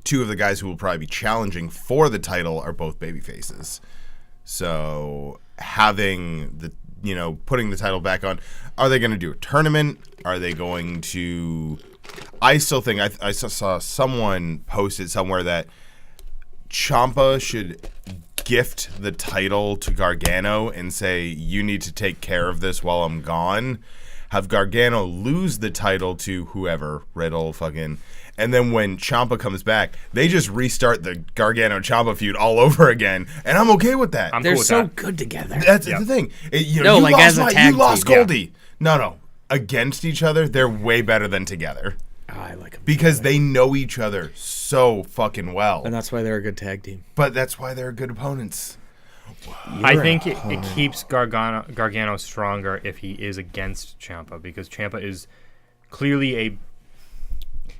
two of the guys who will probably be challenging for the title, are both baby faces. So having putting the title back on, are they going to do a tournament? Are they going to... I still think, I saw someone posted somewhere that Ciampa should gift the title to Gargano and say, you need to take care of this while I'm gone. Have Gargano lose the title to whoever, Riddle, fucking... And then when Ciampa comes back, they just restart the Gargano-Ciampa feud all over again. And I'm okay with that. They're cool with so that. good together. That's the thing. You as a tag you lost team, yeah. Goldie. No. Against each other, they're way better than together. Oh, I like them. Because they know each other so fucking well. And that's why they're a good tag team. But that's why they're good opponents. I think it keeps Gargano stronger if he is against Ciampa, because Ciampa is clearly a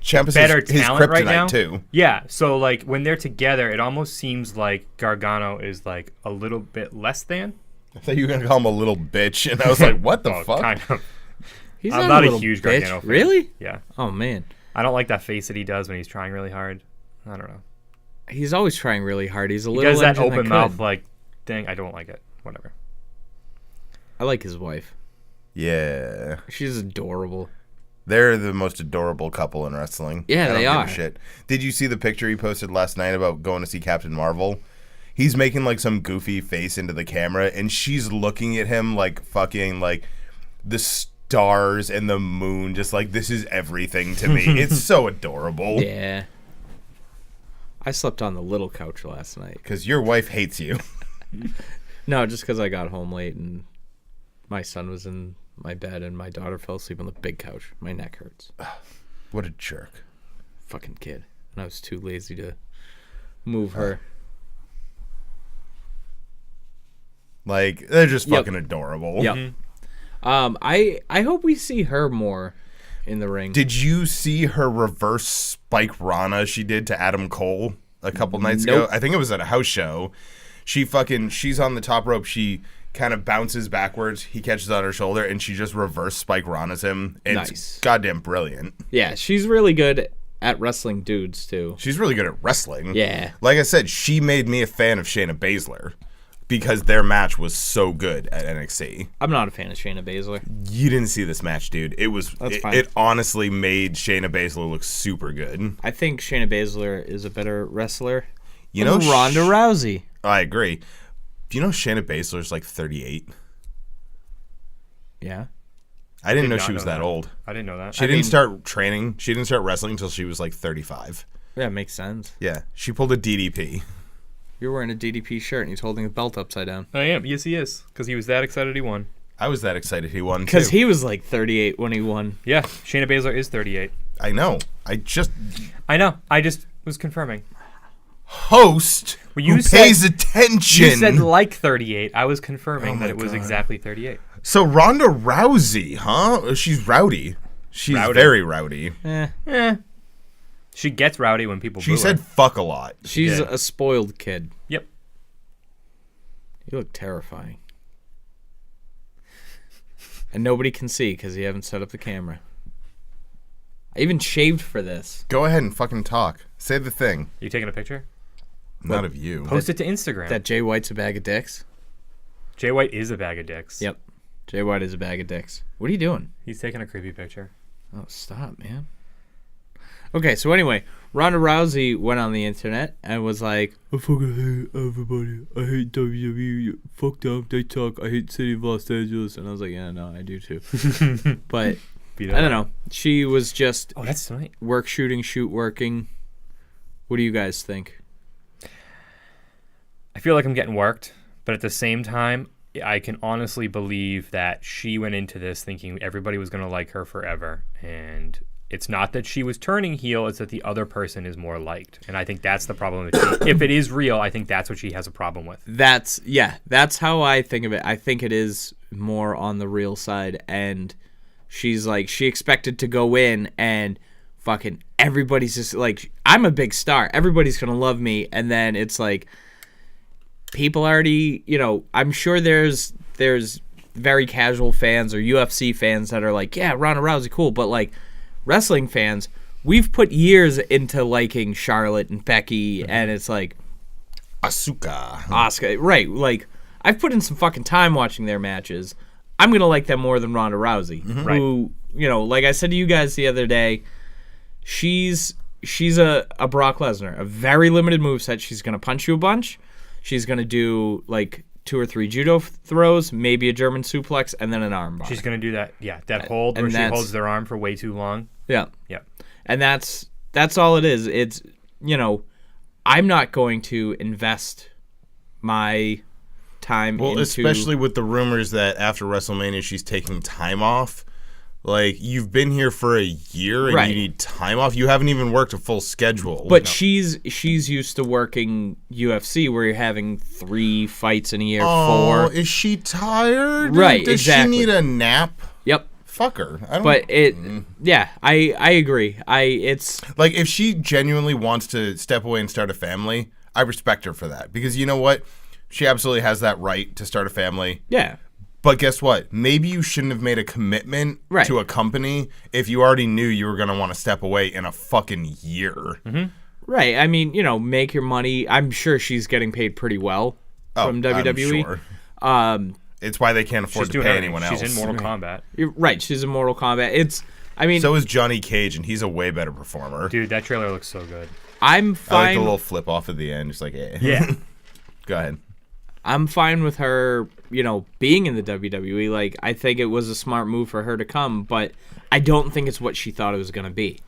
Ciampa's better his talent right kryptonite, now. too. Yeah, so when they're together, it almost seems like Gargano is a little bit less than. I thought you were going to call him a little bitch, and I was like, what the fuck? Kind of. He's I'm not a little huge bitch. Gargano fan. Really? Yeah. Oh, man. I don't like that face that he does when he's trying really hard. I don't know. He's always trying really hard. He's a He little does that engine open could. mouth thing. I don't like it. Whatever. I like his wife. Yeah. She's adorable. They're the most adorable couple in wrestling. Yeah, I don't they give a are. Shit. Did you see the picture he posted last night about going to see Captain Marvel? He's making some goofy face into the camera, and she's looking at him like fucking the stars and the moon, just this is everything to me. It's so adorable. Yeah. I slept on the little couch last night. Because your wife hates you. No, just because I got home late and my son was in my bed and my daughter fell asleep on the big couch. My neck hurts. What a jerk. Fucking kid. And I was too lazy to move her. They're just fucking adorable. Yep. I hope we see her more in the ring. Did you see her reverse spike Rana she did to Adam Cole a couple nights Nope. ago? I think it was at a house show. She's on the top rope. She kind of bounces backwards. He catches on her shoulder, and she just reverse spike Rana's him. It's Nice. goddamn brilliant. Yeah, she's really good at wrestling dudes, too. She's really good at wrestling. Yeah. Like I said, she made me a fan of Shayna Baszler because their match was so good at NXT. I'm not a fan of Shayna Baszler. You didn't see this match, dude. Fine. It honestly made Shayna Baszler look super good. I think Shayna Baszler is a better wrestler You than know, Ronda Rousey. I agree. Do you know Shayna Baszler's like 38? Yeah. I didn't know not she was know that that. old. I didn't know that. She didn't start training. She didn't start wrestling until she was like 35. Yeah, makes sense. Yeah, she pulled a DDP. You're wearing a DDP shirt and he's holding the belt upside down. I am. Yes, he is. Because he was that excited he won. I was that excited he won, too. Because he was like 38 when he won. Yeah, Shayna Baszler is 38. I know. I know. I just was confirming. Host Well, who pays attention. You said like 38. I was confirming Oh that my it was God. exactly 38. So Ronda Rousey, huh? She's rowdy. She's Rowdy. very rowdy. She gets rowdy when people She boo said her. fuck a lot. She's did. a spoiled kid. Yep. You look terrifying. And nobody can see because you haven't set up the camera. I even shaved for this. Go ahead and fucking talk. Say the thing. You taking a picture? Not of you. Post it to Instagram. That Jay White's a bag of dicks? Jay White is a bag of dicks. Yep. Jay White is a bag of dicks. What are you doing? He's taking a creepy picture. Oh, stop, man. Okay, so anyway, Ronda Rousey went on the internet and was like, I fucking hate everybody. I hate WWE. Fuck them. They talk. I hate City of Los Angeles. And I was like, yeah, no, I do too. But I don't know. She was just Oh, that's tonight. work shooting, shoot working. What do you guys think? I feel like I'm getting worked, but at the same time, I can honestly believe that she went into this thinking everybody was going to like her forever. And it's not that she was turning heel, it's that the other person is more liked. And I think that's the problem. If it is real, I think that's what she has a problem with. That's how I think of it. I think it is more on the real side. And she's like, she expected to go in and fucking everybody's just like, I'm a big star. Everybody's going to love me. And then it's like, people already, I'm sure there's very casual fans or UFC fans that are like, yeah, Ronda Rousey, cool. But like wrestling fans, we've put years into liking Charlotte and Becky, and it's like Asuka, right? Like I've put in some fucking time watching their matches. I'm gonna like them more than Ronda Rousey, who, like I said to you guys the other day, she's a Brock Lesnar, a very limited moveset. She's gonna punch you a bunch. She's going to do like 2 or 3 judo throws, maybe a German suplex, and then an armbar. She's going to do that. Yeah, that hold where she holds their arm for way too long. Yeah. Yeah. And that's all it is. It's, I'm not going to invest my time into... especially with the rumors that after WrestleMania she's taking time off. Like, you've been here for a year and you need time off. You haven't even worked a full schedule. But she's used to working UFC where you're having 3 fights in a year, 4. Is she tired? Right, Does exactly. she need a nap? Yep. Fuck her. I agree. It's like, if she genuinely wants to step away and start a family, I respect her for that. Because you know what? She absolutely has that right to start a family. Yeah. But guess what? Maybe you shouldn't have made a commitment to a company if you already knew you were going to want to step away in a fucking year. Mm-hmm. Right. I mean, make your money. I'm sure she's getting paid pretty well from WWE. I'm sure. It's why they can't afford to pay anyone else. She's in Mortal Kombat. You're right. She's in Mortal Kombat. So is Johnny Cage, and he's a way better performer. Dude, that trailer looks so good. I'm fine. I like the little flip off at the end. Just like, yeah. Go ahead. I'm fine with her, being in the WWE. Like, I think it was a smart move for her to come, but I don't think it's what she thought it was going to be.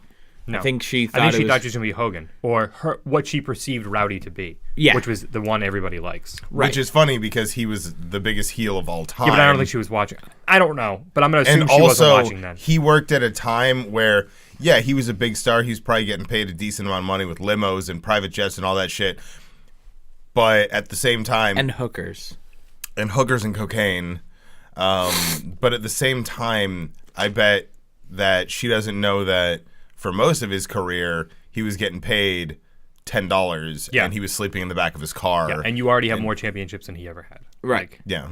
No. I think she thought she was going to be Hogan, or what she perceived Rowdy to be. Yeah. Which was the one everybody likes. Right. Which is funny because he was the biggest heel of all time. Yeah, but I don't think she was watching. I don't know, but I'm going to assume she wasn't watching then. He worked at a time where, yeah, he was a big star. He was probably getting paid a decent amount of money with limos and private jets and all that shit. But at the same time... And hookers. And cocaine. But at the same time, I bet that she doesn't know that for most of his career, he was getting paid $10 and he was sleeping in the back of his car. Yeah, and you already have more championships than he ever had. Right. Yeah.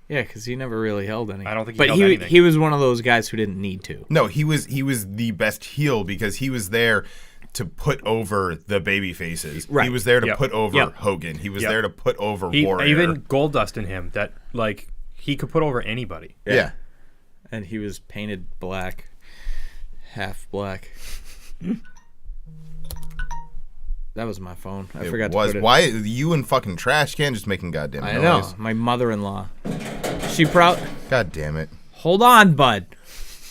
Yeah, because he never really held any. I don't think he held anything. He was one of those guys who didn't need to. No, he was the best heel because he was there to put over the baby faces. Right. He was there to put over Hogan. He was there to put over Warrior. Even Goldust in him, that like he could put over anybody. Yeah. And he was painted black, half black. That was my phone. I It forgot was. to put it. Why you and fucking trash can just making goddamn I noise? know. My mother-in-law. She probably... God damn it. Hold on, bud.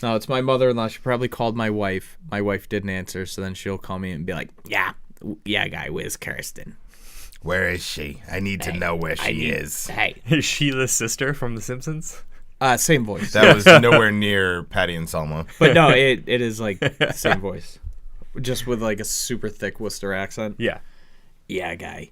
No, it's my mother-in-law. She probably called my wife. My wife didn't answer, so then she'll call me and be like, yeah, guy, where's Kirsten? Where is she? I need to know where she is. Hey. Is she the sister from The Simpsons? Same voice. That was nowhere near Patty and Selma. But no, it is like same voice. Just with like a super thick Worcester accent. Yeah. Yeah, guy.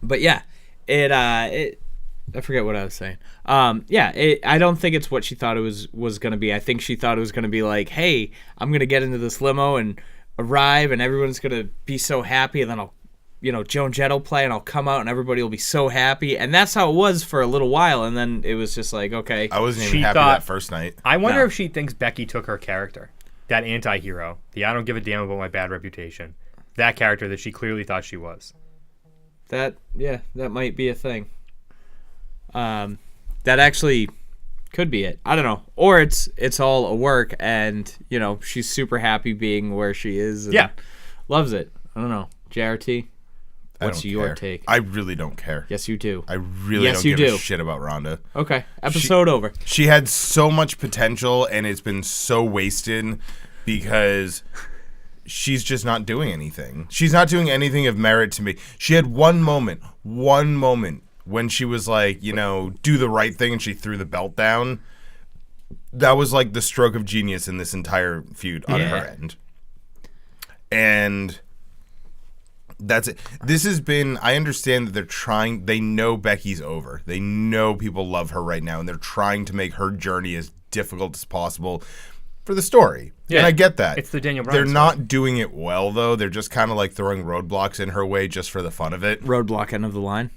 But yeah, it I forget what I was saying. I don't think it's what she thought it was going to be. I think she thought it was going to be like, hey, I'm going to get into this limo and arrive and everyone's going to be so happy, and then I'll, Joan Jett will play and I'll come out and everybody will be so happy. And that's how it was for a little while, and then it was just like, okay. I wasn't She even happy thought- that first night. I wonder No. if she thinks Becky took her character. That anti-hero. The I don't give a damn about my bad reputation. That character that she clearly thought she was. That might be a thing. That actually could be it. I don't know. Or it's all a work, and she's super happy being where she is. And Yeah. loves it. I don't know. JRT, I what's don't your care. take? I really don't care. Yes, you do. I really Yes, don't you give do. a shit about Ronda. Okay, episode over. She had so much potential, and it's been so wasted because she's just not doing anything. She's not doing anything of merit to me. She had one moment when she was like, do the right thing, and she threw the belt down. That was like the stroke of genius in this entire feud on her end. And that's it. This has been, I understand that they know Becky's over. They know people love her right now, and they're trying to make her journey as difficult as possible for the story. Yeah. And I get that. It's the Daniel Bryan They're story. not doing it well, though. They're just kind of like throwing roadblocks in her way just for the fun of it. Roadblock end of the line.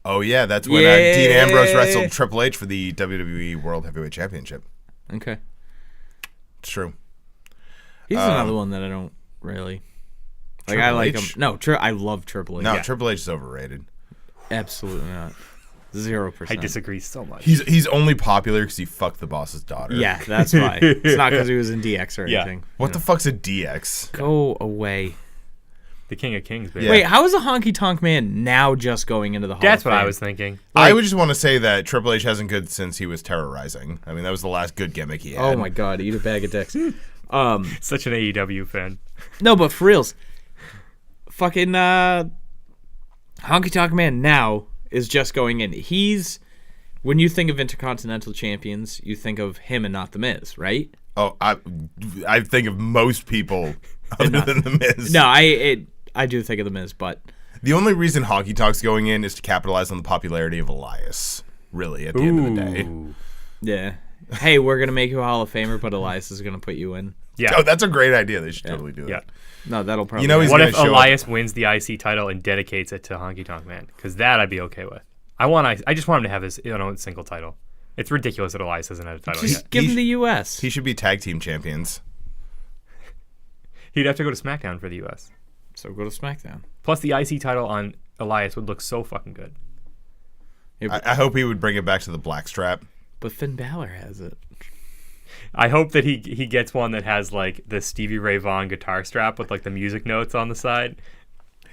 Oh, yeah. That's when Yeah. Dean Ambrose wrestled Triple H for the WWE World Heavyweight Championship. Okay. It's true. He's another one that I don't really like. I Triple like H? him. No, I love Triple H. No, Yeah. Triple H is overrated. Absolutely not. 0%. I disagree so much. He's only popular because he fucked the boss's daughter. Yeah, that's why. It's not because he was in DX or Yeah. anything. What the fuck's a DX? Go away. The King of Kings, baby. Yeah. Wait, how is a honky tonk man now just going into the Hall That's of what I Fame? was thinking. I would just want to say that Triple H hasn't good since he was terrorizing. I mean, that was the last good gimmick he had. Oh my god, eat a bag of dicks. Such an AEW fan. No, but for reals, fucking honky tonk man now is just going in. When you think of Intercontinental Champions, you think of him and not the Miz, right? Oh, I think of most people other than the Miz. No, I do think of the Miz, but The only reason Honky Tonk's going in is to capitalize on the popularity of Elias. Really, at the end of the day. Ooh. yeah. Hey, we're gonna make you a Hall of Famer, but Elias is gonna put you in. Yeah. Oh, that's a great idea. They should totally do that. Yeah. No, that'll probably. You know he's What gonna if show up- Elias wins the IC title and dedicates it to Honky Tonk Man? Because that I'd be okay with. I just want him to have his own single title. It's ridiculous that Elias hasn't had a title just yet. give him the U.S. He should be tag team champions. He'd have to go to SmackDown for the US. So go to SmackDown. Plus, the IC title on Elias would look so fucking good. Yeah, I hope he would bring it back to the blackstrap. but Finn Balor has it. I hope that he gets one that has like the Stevie Ray Vaughan guitar strap with like the music notes on the side.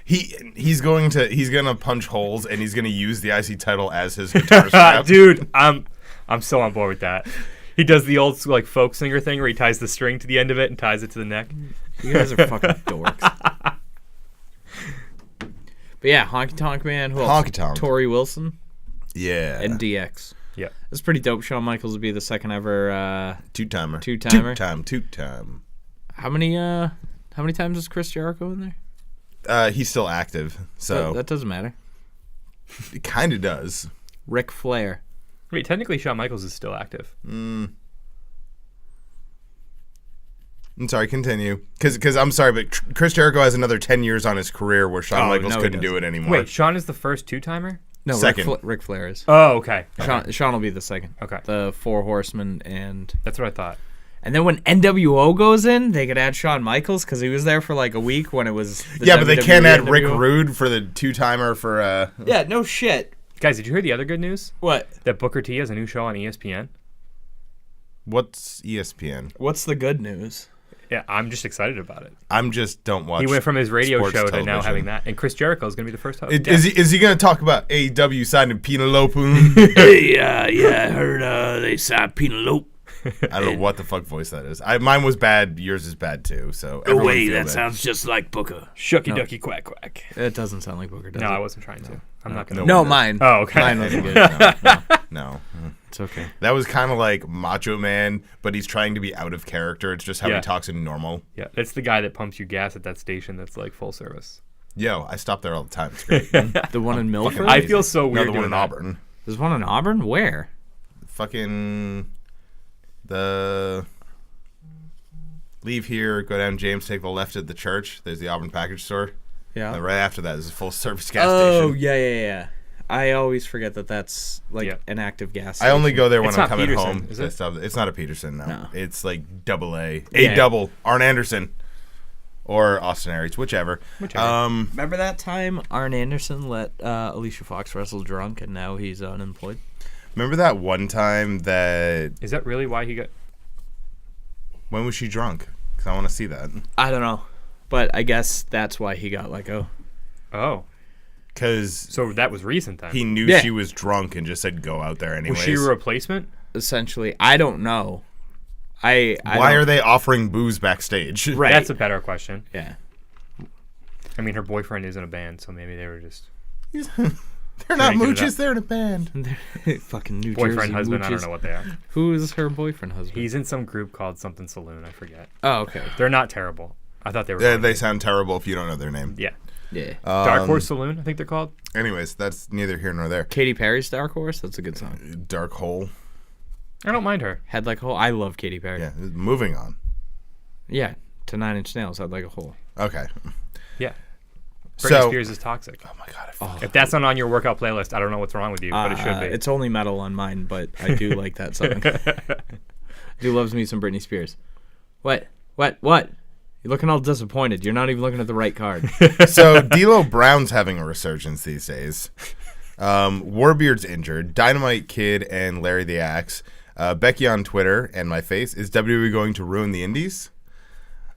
He's gonna punch holes and he's gonna use the IC title as his guitar strap. Dude, I'm so on board with that. He does the old like folk singer thing where he ties the string to the end of it and ties it to the neck. You guys are fucking dorks. But yeah, Honky Tonk Man. Who else? Honky Tonk. Tori Wilson Yeah. and DX. Yeah. It's pretty dope. Shawn Michaels would be the second ever. Two-timer. Two-timer. Two-time. How many times is Chris Jericho in there? He's still active, so That doesn't matter. it kind of does. Ric Flair. Wait, technically Shawn Michaels is still active. I'm sorry, continue. Because I'm sorry, but Chris Jericho has another 10 years on his career where Shawn Oh, Michaels no, he couldn't do it anymore. Wait, Shawn is the first two-timer? No, Second. Ric Flair is. Oh, okay. Sean will be the second. Okay. The Four Horsemen and That's what I thought. then when NWO goes in, they could add Shawn Michaels because he was there for like a week when it was. The Yeah, but they can't WWE add Rick NWO. Rude for the two-timer for... Yeah, no shit. Guys, did you hear the other good news? What? That Booker T has a new show on ESPN? What's ESPN? What's the good news? Yeah, I'm just excited about it. I'm just don't watch. He went from his radio sports show to now television. having that. And Chris Jericho is going to be the first host. Is he going to talk about AEW signing Penelope? Hey, yeah, I heard they signed Penelope. I don't know what the fuck voice that is. Mine was bad. Yours is bad too. So No everyone way, feel that sounds just like Booker. Shucky ducky quack quack. It doesn't sound like Booker, does No, it? I wasn't trying to. I'm not going to. No, mine. Oh, okay. Mine wasn't good. No. It's okay. That was kind of like Macho Man, but he's trying to be out of character. It's just how Yeah. he talks in normal. Yeah, it's the guy that pumps you gas at that station that's like full service. Yo, I stop there all the time. It's great. The one in Milford? I feel so No, weird the one doing in that. Auburn. There's one in Auburn? Where? Fucking the leave here, go down James, take the left at the church. There's the Auburn package store. Yeah. And right after that is a full service gas Oh, station. yeah. I always forget that that's like Yeah. an active gas I station. only go there when It's I'm not coming Peterson, home. is it? It's not a Peterson, no. No. It's like double A. Yeah. A double. Arn Anderson. Or Austin Aries, whichever. Remember that time Arn Anderson let Alicia Fox wrestle drunk and now he's unemployed? Remember that one time that... Is that really why he got... When was she drunk? Because I want to see that. I don't know. But I guess that's why he got let go. Oh. Because So that was recent then. he knew Yeah. she was drunk and just said go out there anyways. Was she a replacement? Essentially, I don't know. I Why don't- are they offering booze backstage? Right. That's a better question. Yeah. I mean, her boyfriend is in a band, so maybe they were just... They're not Cranking it mooches, up. they're in a band. Fucking New Boyfriend, Jersey husband, I don't mooches. know what they are. Who is her boyfriend husband? He's in some group called something Saloon, I forget. Oh, okay. They're not terrible. I thought they were... They sound terrible if you don't know their name. Yeah. Yeah. Dark Horse Saloon, I think they're called. Anyways, that's neither here nor there. Katy Perry's Dark Horse? That's a good song. Dark Hole. I don't mind her. Head Like a Hole? I love Katy Perry. Yeah, moving on. Yeah. To Nine Inch Nails, Head Like a Hole. Okay. Yeah. Britney So, Spears is toxic. oh my god, I fucking If that's not on your workout playlist, I don't know what's wrong with you, but it should be. It's only metal on mine, but I do like that song. Do loves me some Britney Spears. What? You're looking all disappointed. You're not even looking at the right card. So D'Lo Brown's having a resurgence these days. Warbeard's injured. Dynamite Kid and Larry the Axe. Becky on Twitter and my face. Is WWE going to ruin the Indies?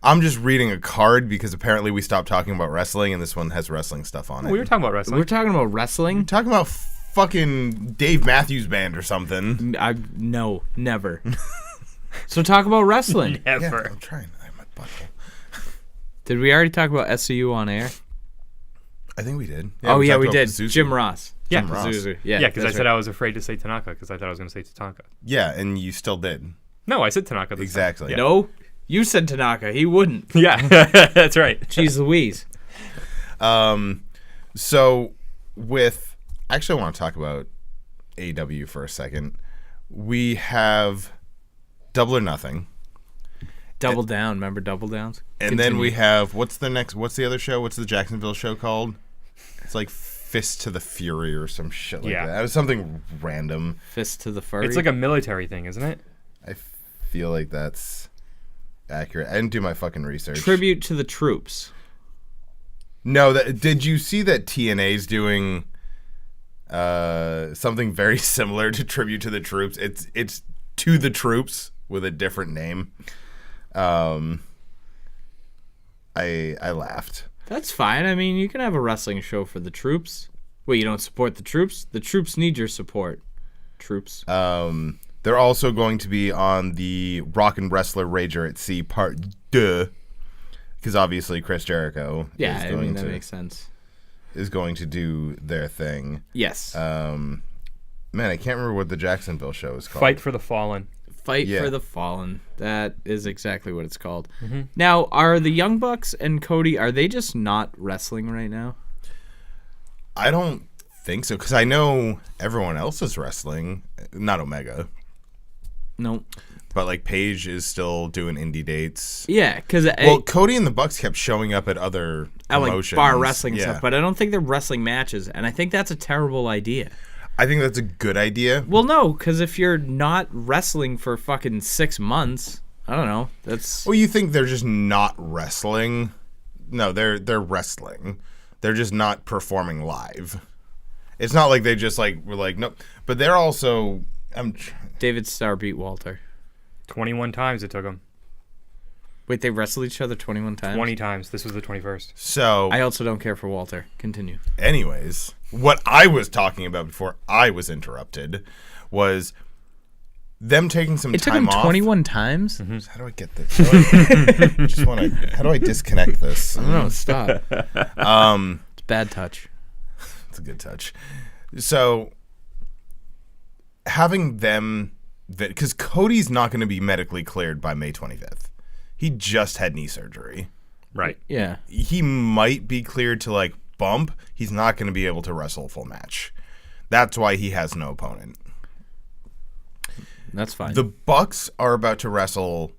I'm just reading a card because apparently we stopped talking about wrestling and this one has wrestling stuff on it. We were talking about wrestling. We're talking about wrestling? talking about fucking Dave Matthews Band or something. No, never. So talk about wrestling. Yeah, Never. I'm trying. I'm a butthole. Did we already talk about SCU on air? I think we did. Yeah, we talked about did. Pazuzu. Jim Ross. Yeah. Jim Ross. Pazuzu. Yeah, because I that's said right. I was afraid to say Tanaka because I thought I was going to say Tatanka. Yeah, and you still did. No, I said Tanaka. this time. Exactly. No, you said Tanaka. He wouldn't. Yeah, that's right. Jeez Louise. So with actually I want to talk about AEW for a second. We have Double or Nothing. Double Down. Remember Double Downs? And then we have what's the other show? What's the Jacksonville show called? It's like Fist to the Fury or some shit like Yeah. that. It was something random. Fist to the Furry. It's like a military thing, isn't it? I feel like that's accurate. I didn't do my fucking research. tribute to the troops. No, did you see that TNA's doing something very similar to Tribute to the Troops? It's To the Troops with a different name. I laughed. That's fine. I mean, you can have a wrestling show for the troops. Wait, you don't support the troops? The troops need your support. Troops. They're also going to be on the Rock and Wrestler Rager at Sea Part 2, because obviously Chris Jericho Yeah, is I going mean, that to makes sense. is going to do their thing. Yes. Man, I can't remember what the Jacksonville show is called. Fight for the Fallen. Fight yeah. for the Fallen. That is exactly what it's called. Now, are the Young Bucks and Cody, are they just not wrestling right now? I don't think so, because I know everyone else is wrestling. Not Omega, No. but like Paige is still doing indie dates. Yeah, because Well, Cody and the Bucks kept showing up at other I like promotions. bar wrestling Yeah. stuff, but I don't think they're wrestling matches, and I think that's a terrible idea. I think that's a good idea. Well, no, because if you're not wrestling for fucking 6 months, I don't know. That's Well, you think they're just not wrestling? No, they're wrestling. They're just not performing live. It's not like they just like were like no, but they're also. David Starr beat Walter. 21 times it took him. Wait, they wrestled each other 21 times? 20 times. This was the 21st. So, I also don't care for Walter. Continue. anyways, what I was talking about before I was interrupted was them taking some It took time him off. 21 times? How do I get this? How do I disconnect this? I don't know. Stop. It's bad touch. It's a good touch. So, having them, because Cody's not going to be medically cleared by May 25th. He just had knee surgery. Right. Yeah. He might be cleared to like bump. He's not going to be able to wrestle a full match. That's why he has no opponent. That's fine. The Bucks are about to wrestle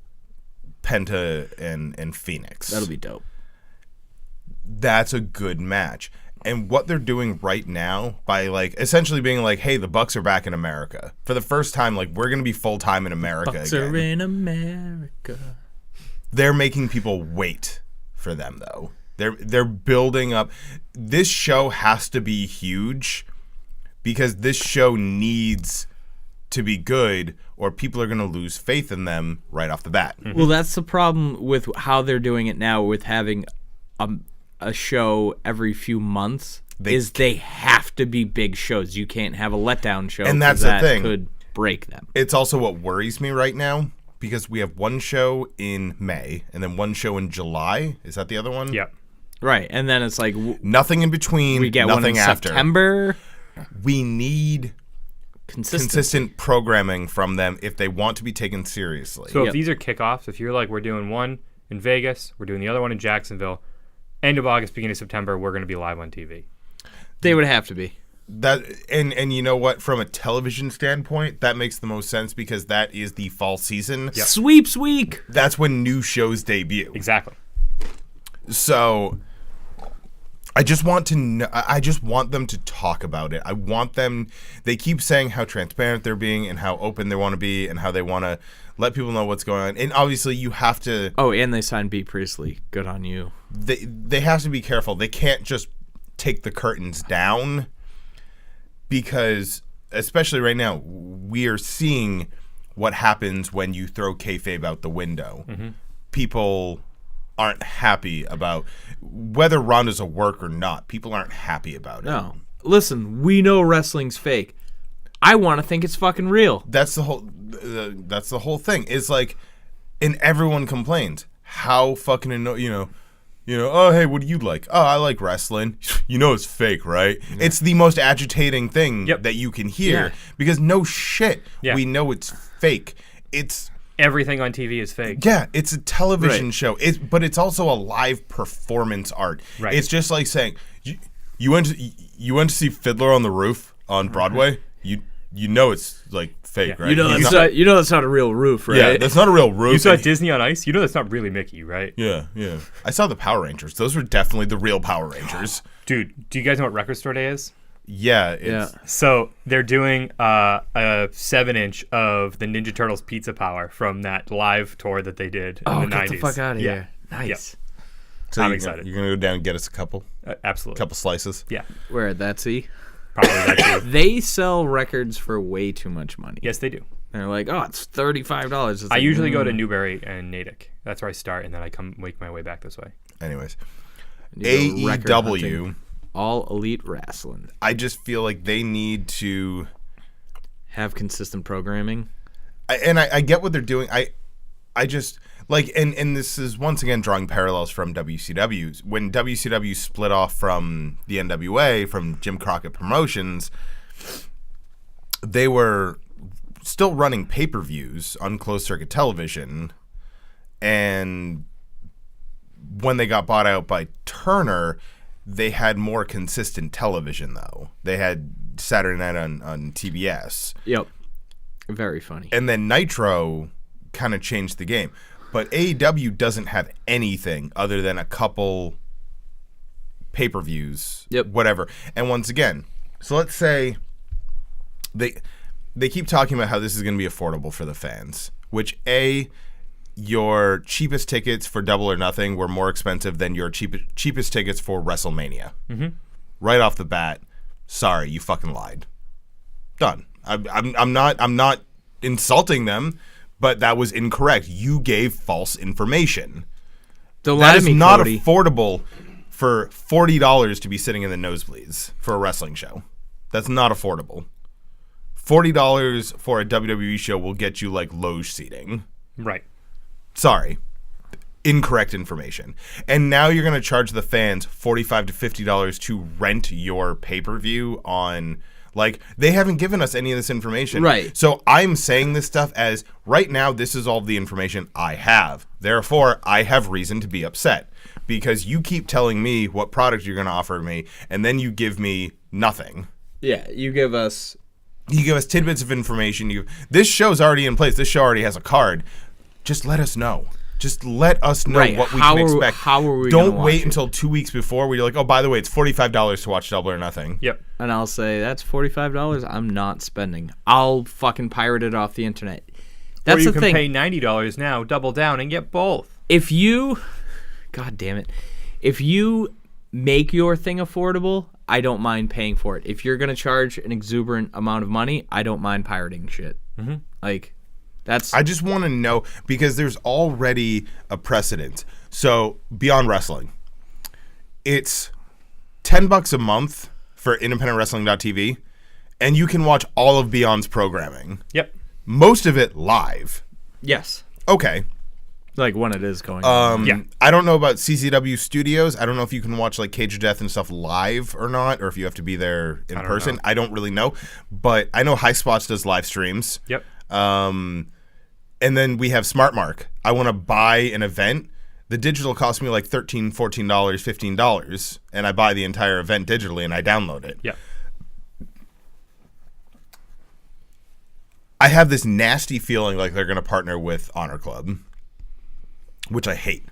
Penta and Phoenix. That'll be dope. That's a good match. And what they're doing right now by like essentially being like, hey, the Bucks are back in America. For the first time, like we're gonna be full time in America Bucks again. are in America. They're making people wait for them though. They're building up. This show has to be huge because this show needs to be good or people are going to lose faith in them right off the bat. Well, that's the problem with how they're doing it now with having a show every few months they have to be big shows. You can't have a letdown show. And that's 'cause the thing. That could break them. It's also what worries me right now because we have one show in May and then one show in July. Is that the other one? Yep. Right. And then it's like Nothing in between, we get nothing one in after. September. We need Consistent. consistent programming from them if they want to be taken seriously. So Yep. if these are kickoffs, if you're like, we're doing one in Vegas, we're doing the other one in Jacksonville, end of August, beginning of September, we're going to be live on TV. They would have to be. That and you know what? From a television standpoint, that makes the most sense because that is the fall season. Sweeps week. That's when new shows debut. Exactly. So I just want to know, I just want them to talk about it. I want them. They keep saying how transparent they're being and how open they want to be and how they want to let people know what's going on. And obviously, you have to. Oh, and they signed B. Priestley. Good on you. They have to be careful. They can't just take the curtains down because, especially right now, we are seeing what happens when you throw kayfabe out the window. Mm-hmm. People aren't happy about whether Ronda's a work or not. People aren't happy about it. No. Listen, we know wrestling's fake. I want to think it's fucking real. That's the whole thing. It's like, and everyone complains. How fucking oh, hey, what do you like? Oh, I like wrestling. You know it's fake, right? Yeah. It's the most agitating thing that you can hear because no shit, we know it's fake. It's everything on TV is fake. Yeah, it's a television show. But it's also a live performance art. Right. It's just like saying you went to see Fiddler on the Roof on Broadway. You know it's like fake, right? You know that's not a real roof, right? Yeah, that's not a real roof. You saw Disney on Ice. You know that's not really Mickey, right? Yeah. I saw the Power Rangers. Those were definitely the real Power Rangers. Dude, do you guys know what Record Store Day is? Yeah. So they're doing a 7-inch of the Ninja Turtles Pizza Power from that live tour that they did in the 90s. Get the fuck out of here. Nice. Yep. So I'm excited. You're going to go down and get us a couple? Absolutely. Couple slices? Yeah. Where at that see? Probably that too. They sell records for way too much money. Yes, they do. They're like, oh, it's $35. I usually go to Newbury and Natick. That's where I start, and then I make my way back this way. Anyways. AEW. All Elite Wrestling. I just feel like they need to have consistent programming. I get what they're doing. I just like and this is once again drawing parallels from WCW. When WCW split off from the NWA, from Jim Crockett Promotions, they were still running pay-per-views on closed circuit television, and when they got bought out by Turner, they had more consistent television, though. They had Saturday night on TBS. Yep. Very funny. And then Nitro kind of changed the game. But AEW doesn't have anything other than a couple pay-per-views, whatever. And once again, so let's say they keep talking about how this is going to be affordable for the fans, which your cheapest tickets for Double or Nothing were more expensive than your cheapest tickets for WrestleMania. Mm-hmm. Right off the bat, sorry, you fucking lied. Done. I'm not insulting them, but that was incorrect. You gave false information. Don't That lie to is me, not Cody. affordable for $40 to be sitting in the nosebleeds for a wrestling show. That's not affordable. $40 for a WWE show will get you like loge seating. Right. Sorry. Incorrect information. And now you're going to charge the fans $45 to $50 to rent your pay-per-view on, like, they haven't given us any of this information. Right. So I'm saying this stuff as, right now, this is all the information I have. Therefore, I have reason to be upset. Because you keep telling me what product you're going to offer me, and then you give me nothing. Yeah, you give us tidbits of information. This show's already in place. This show already has a card. Just let us know. Just let us know what we can expect. How are we Don't gonna wait watch until 2 weeks before where you're like, oh, by the way, it's $45 to watch Double or Nothing. Yep. And I'll say, that's $45 I'm not spending. I'll fucking pirate it off the internet. That's or you the can thing. pay $90 now, double down, and get both. If you, God damn it, if you make your thing affordable, I don't mind paying for it. If you're going to charge an exuberant amount of money, I don't mind pirating shit. Mm-hmm. Like, that's... I just want to know, because there's already a precedent. So, Beyond Wrestling, it's $10 a month for independentwrestling.tv, and you can watch all of Beyond's programming. Yep. Most of it live. Yes. Okay. Like, when it is going on. Yeah. I don't know about CCW Studios. I don't know if you can watch like Cage of Death and stuff live or not, or if you have to be there in person. I don't really know. But I know High Spots does live streams. Yep. And then we have Smart Mark. I want to buy an event. The digital costs me like $13, $14, $15, and I buy the entire event digitally and I download it. Yep. I have this nasty feeling like they're going to partner with Honor Club, which I hate.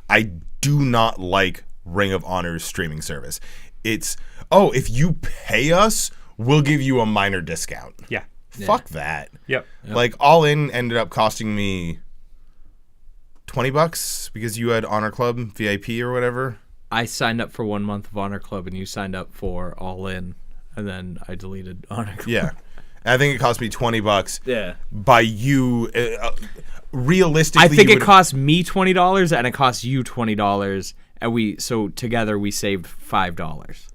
I do not like Ring of Honor's streaming service. It's, oh, if you pay us, we'll give you a minor discount. Yeah. Fuck that. Yep. Like, All In ended up costing me $20 because you had Honor Club VIP or whatever. I signed up for 1 month of Honor Club, and you signed up for All In, and then I deleted Honor Club. Yeah. And I think it cost me $20 Yeah. by you. Realistically, I think you it cost me $20 and it cost you $20, and so together we saved $5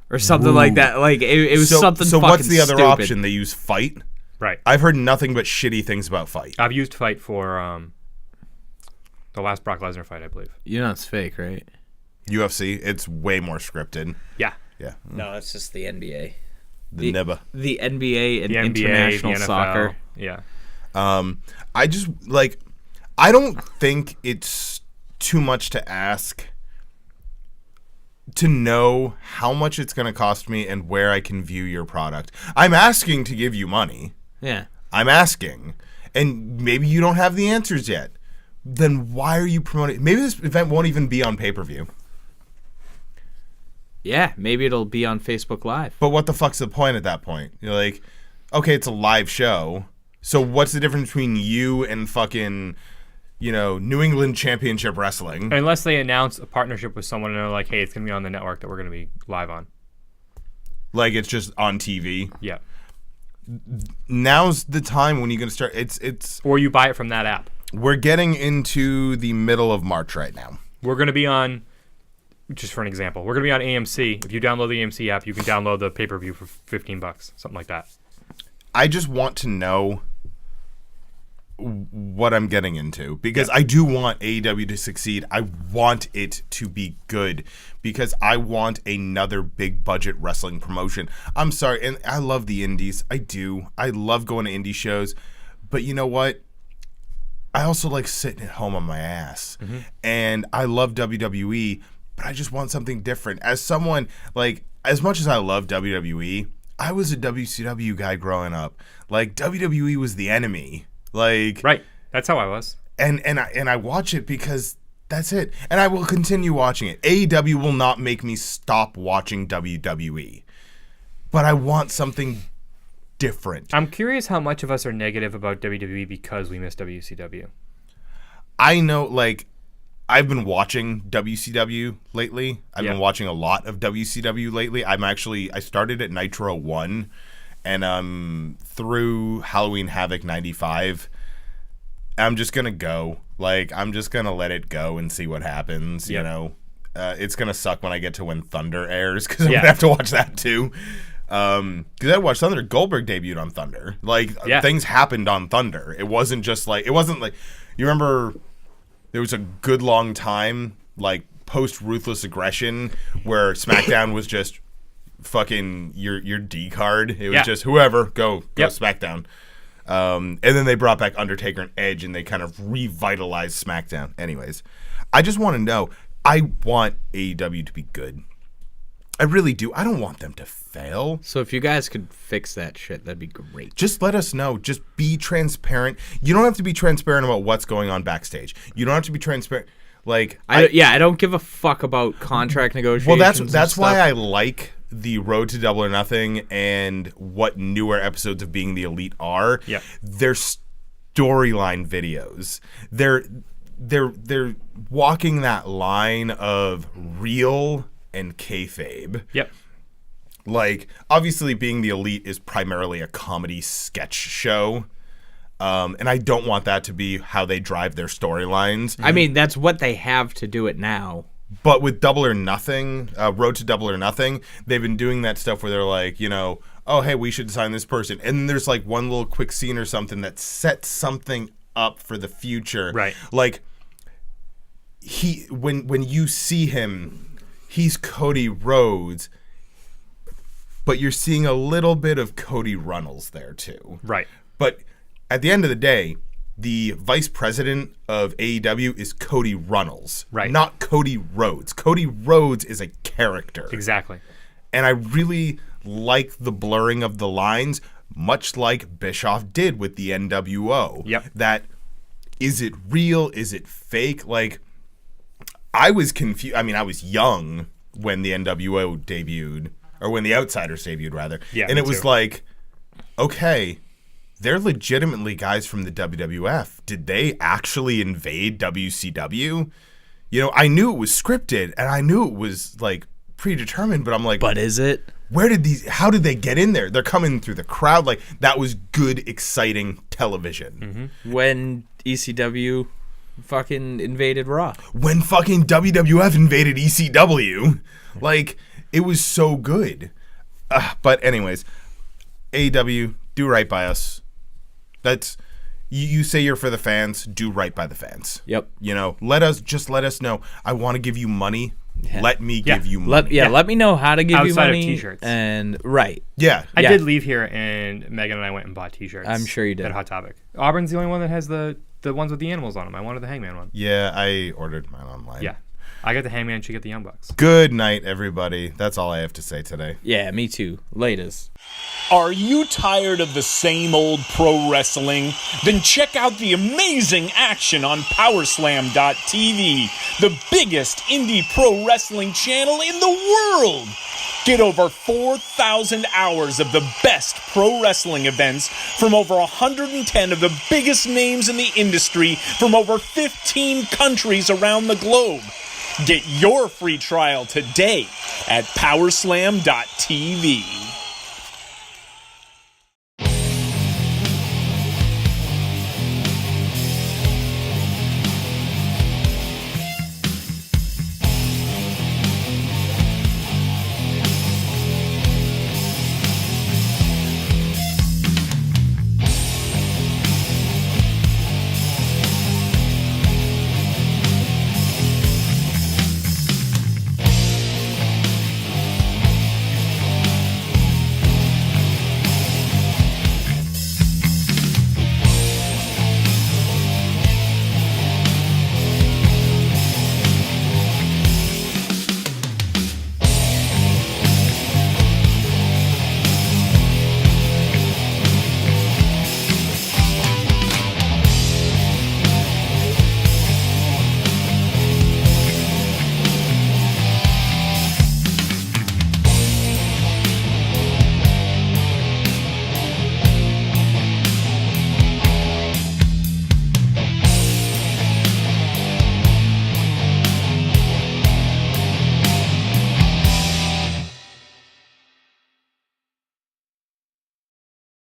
or something like that. Like it was something. So fucking what's the other stupid. option? They use Fight. Right. I've heard nothing but shitty things about Fight. I've used Fight for the last Brock Lesnar fight, I believe. You know it's fake, right? UFC, it's way more scripted. Yeah. Yeah. No, it's just the NBA. The NEBA. The NBA and The NBA, international the NFL. soccer. Yeah. I just, like, I don't think it's too much to ask to know how much it's going to cost me and where I can view your product. I'm asking to give you money. Yeah. I'm asking. And maybe you don't have the answers yet. Then why are you promoting? Maybe this event won't even be on pay-per-view. Yeah, maybe it'll be on Facebook Live. But what the fuck's the point at that point? You're like, okay, it's a live show. So what's the difference between you and fucking, New England Championship Wrestling? Unless they announce a partnership with someone and they're like, hey, it's going to be on the network that we're going to be live on. Like it's just on TV. Yeah. Now's the time when you're going to start. It's. Or you buy it from that app. We're getting into the middle of March right now. We're going to be on, just for an example, we're going to be on AMC. If you download the AMC app, you can download the pay-per-view for $15, something like that. I just want to know what I'm getting into because I do want AEW to succeed. I want it to be good because I want another big budget wrestling promotion. I'm sorry, and I love the indies. I do. I love going to indie shows. But you know what? I also like sitting at home on my ass. Mm-hmm. And I love WWE, but I just want something different. As someone, like, as much as I love WWE, I was a WCW guy growing up. Like, WWE was the enemy. Like, right. That's how I was. And I watch it because that's it. And I will continue watching it. AEW will not make me stop watching WWE. But I want something different. I'm curious how much of us are negative about WWE because we miss WCW. I know, like, I've been watching WCW lately. I've been watching a lot of WCW lately. I started at Nitro 1 and through Halloween Havoc 95. I'm just gonna go. Like, I'm just gonna let it go and see what happens. Yep. You know, it's gonna suck when I get to when Thunder airs because I'm gonna have to watch that too. Because I watched Thunder. Goldberg debuted on Thunder. Like, things happened on Thunder. It wasn't like you remember. There was a good long time, like post Ruthless Aggression, where SmackDown was just fucking your D card. It was just whoever go SmackDown. And then they brought back Undertaker and Edge, and they kind of revitalized SmackDown. Anyways, I just want to know. I want AEW to be good. I really do. I don't want them to fail. So if you guys could fix that shit, that'd be great. Just let us know. Just be transparent. You don't have to be transparent about what's going on backstage. You don't have to be transparent. Like I don't give a fuck about contract negotiations. Well, that's why I like the Road to Double or Nothing and what newer episodes of Being the Elite are. Yeah. They're storyline videos. They're walking that line of real and kayfabe. Yep. Like, obviously, Being the Elite is primarily a comedy sketch show. And I don't want that to be how they drive their storylines. I mean, that's what they have to do it now. But with Double or Nothing, Road to Double or Nothing, they've been doing that stuff where they're like, you know, oh, hey, we should sign this person. And then there's like one little quick scene or something that sets something up for the future. Right. Like, when you see him, he's Cody Rhodes, but you're seeing a little bit of Cody Runnels there too. Right. But at the end of the day, the vice president of AEW is Cody Runnels, right? Not Cody Rhodes. Cody Rhodes is a character. Exactly. And I really like the blurring of the lines, much like Bischoff did with the NWO. Yep. That, is it real? Is it fake? Like, I was confused. I mean, I was young when the NWO debuted, or when the Outsiders debuted, rather. Yeah, and it was too. like, okay, they're legitimately guys from the WWF. Did they actually invade WCW? You know, I knew it was scripted, and I knew it was, like, predetermined, but I'm like... But is it? How did they get in there? They're coming through the crowd. Like, that was good, exciting television. Mm-hmm. When ECW... fucking invaded Raw. When fucking WWF invaded ECW. Like, it was so good. But anyways, AEW, do right by us. That's, you say you're for the fans, do right by the fans. Yep. You know, let us know. I want to give you money. Yeah. Let me give you money. Let me know how to give you Outside money. of t-shirts. And right. Yeah. I did leave here, and Megan and I went and bought t-shirts. I'm sure you did. At Hot Topic. Auburn's the only one that has the ones with the animals on them. I wanted the Hangman one. Yeah, I ordered mine online. Yeah. I got the Hangman, she got the Young Bucks. Good night, everybody. That's all I have to say today. Yeah, me too. Latest. Are you tired of the same old pro wrestling? Then check out the amazing action on Powerslam.tv, the biggest indie pro wrestling channel in the world. Get over 4,000 hours of the best pro wrestling events from over 110 of the biggest names in the industry from over 15 countries around the globe. Get your free trial today at Powerslam.tv.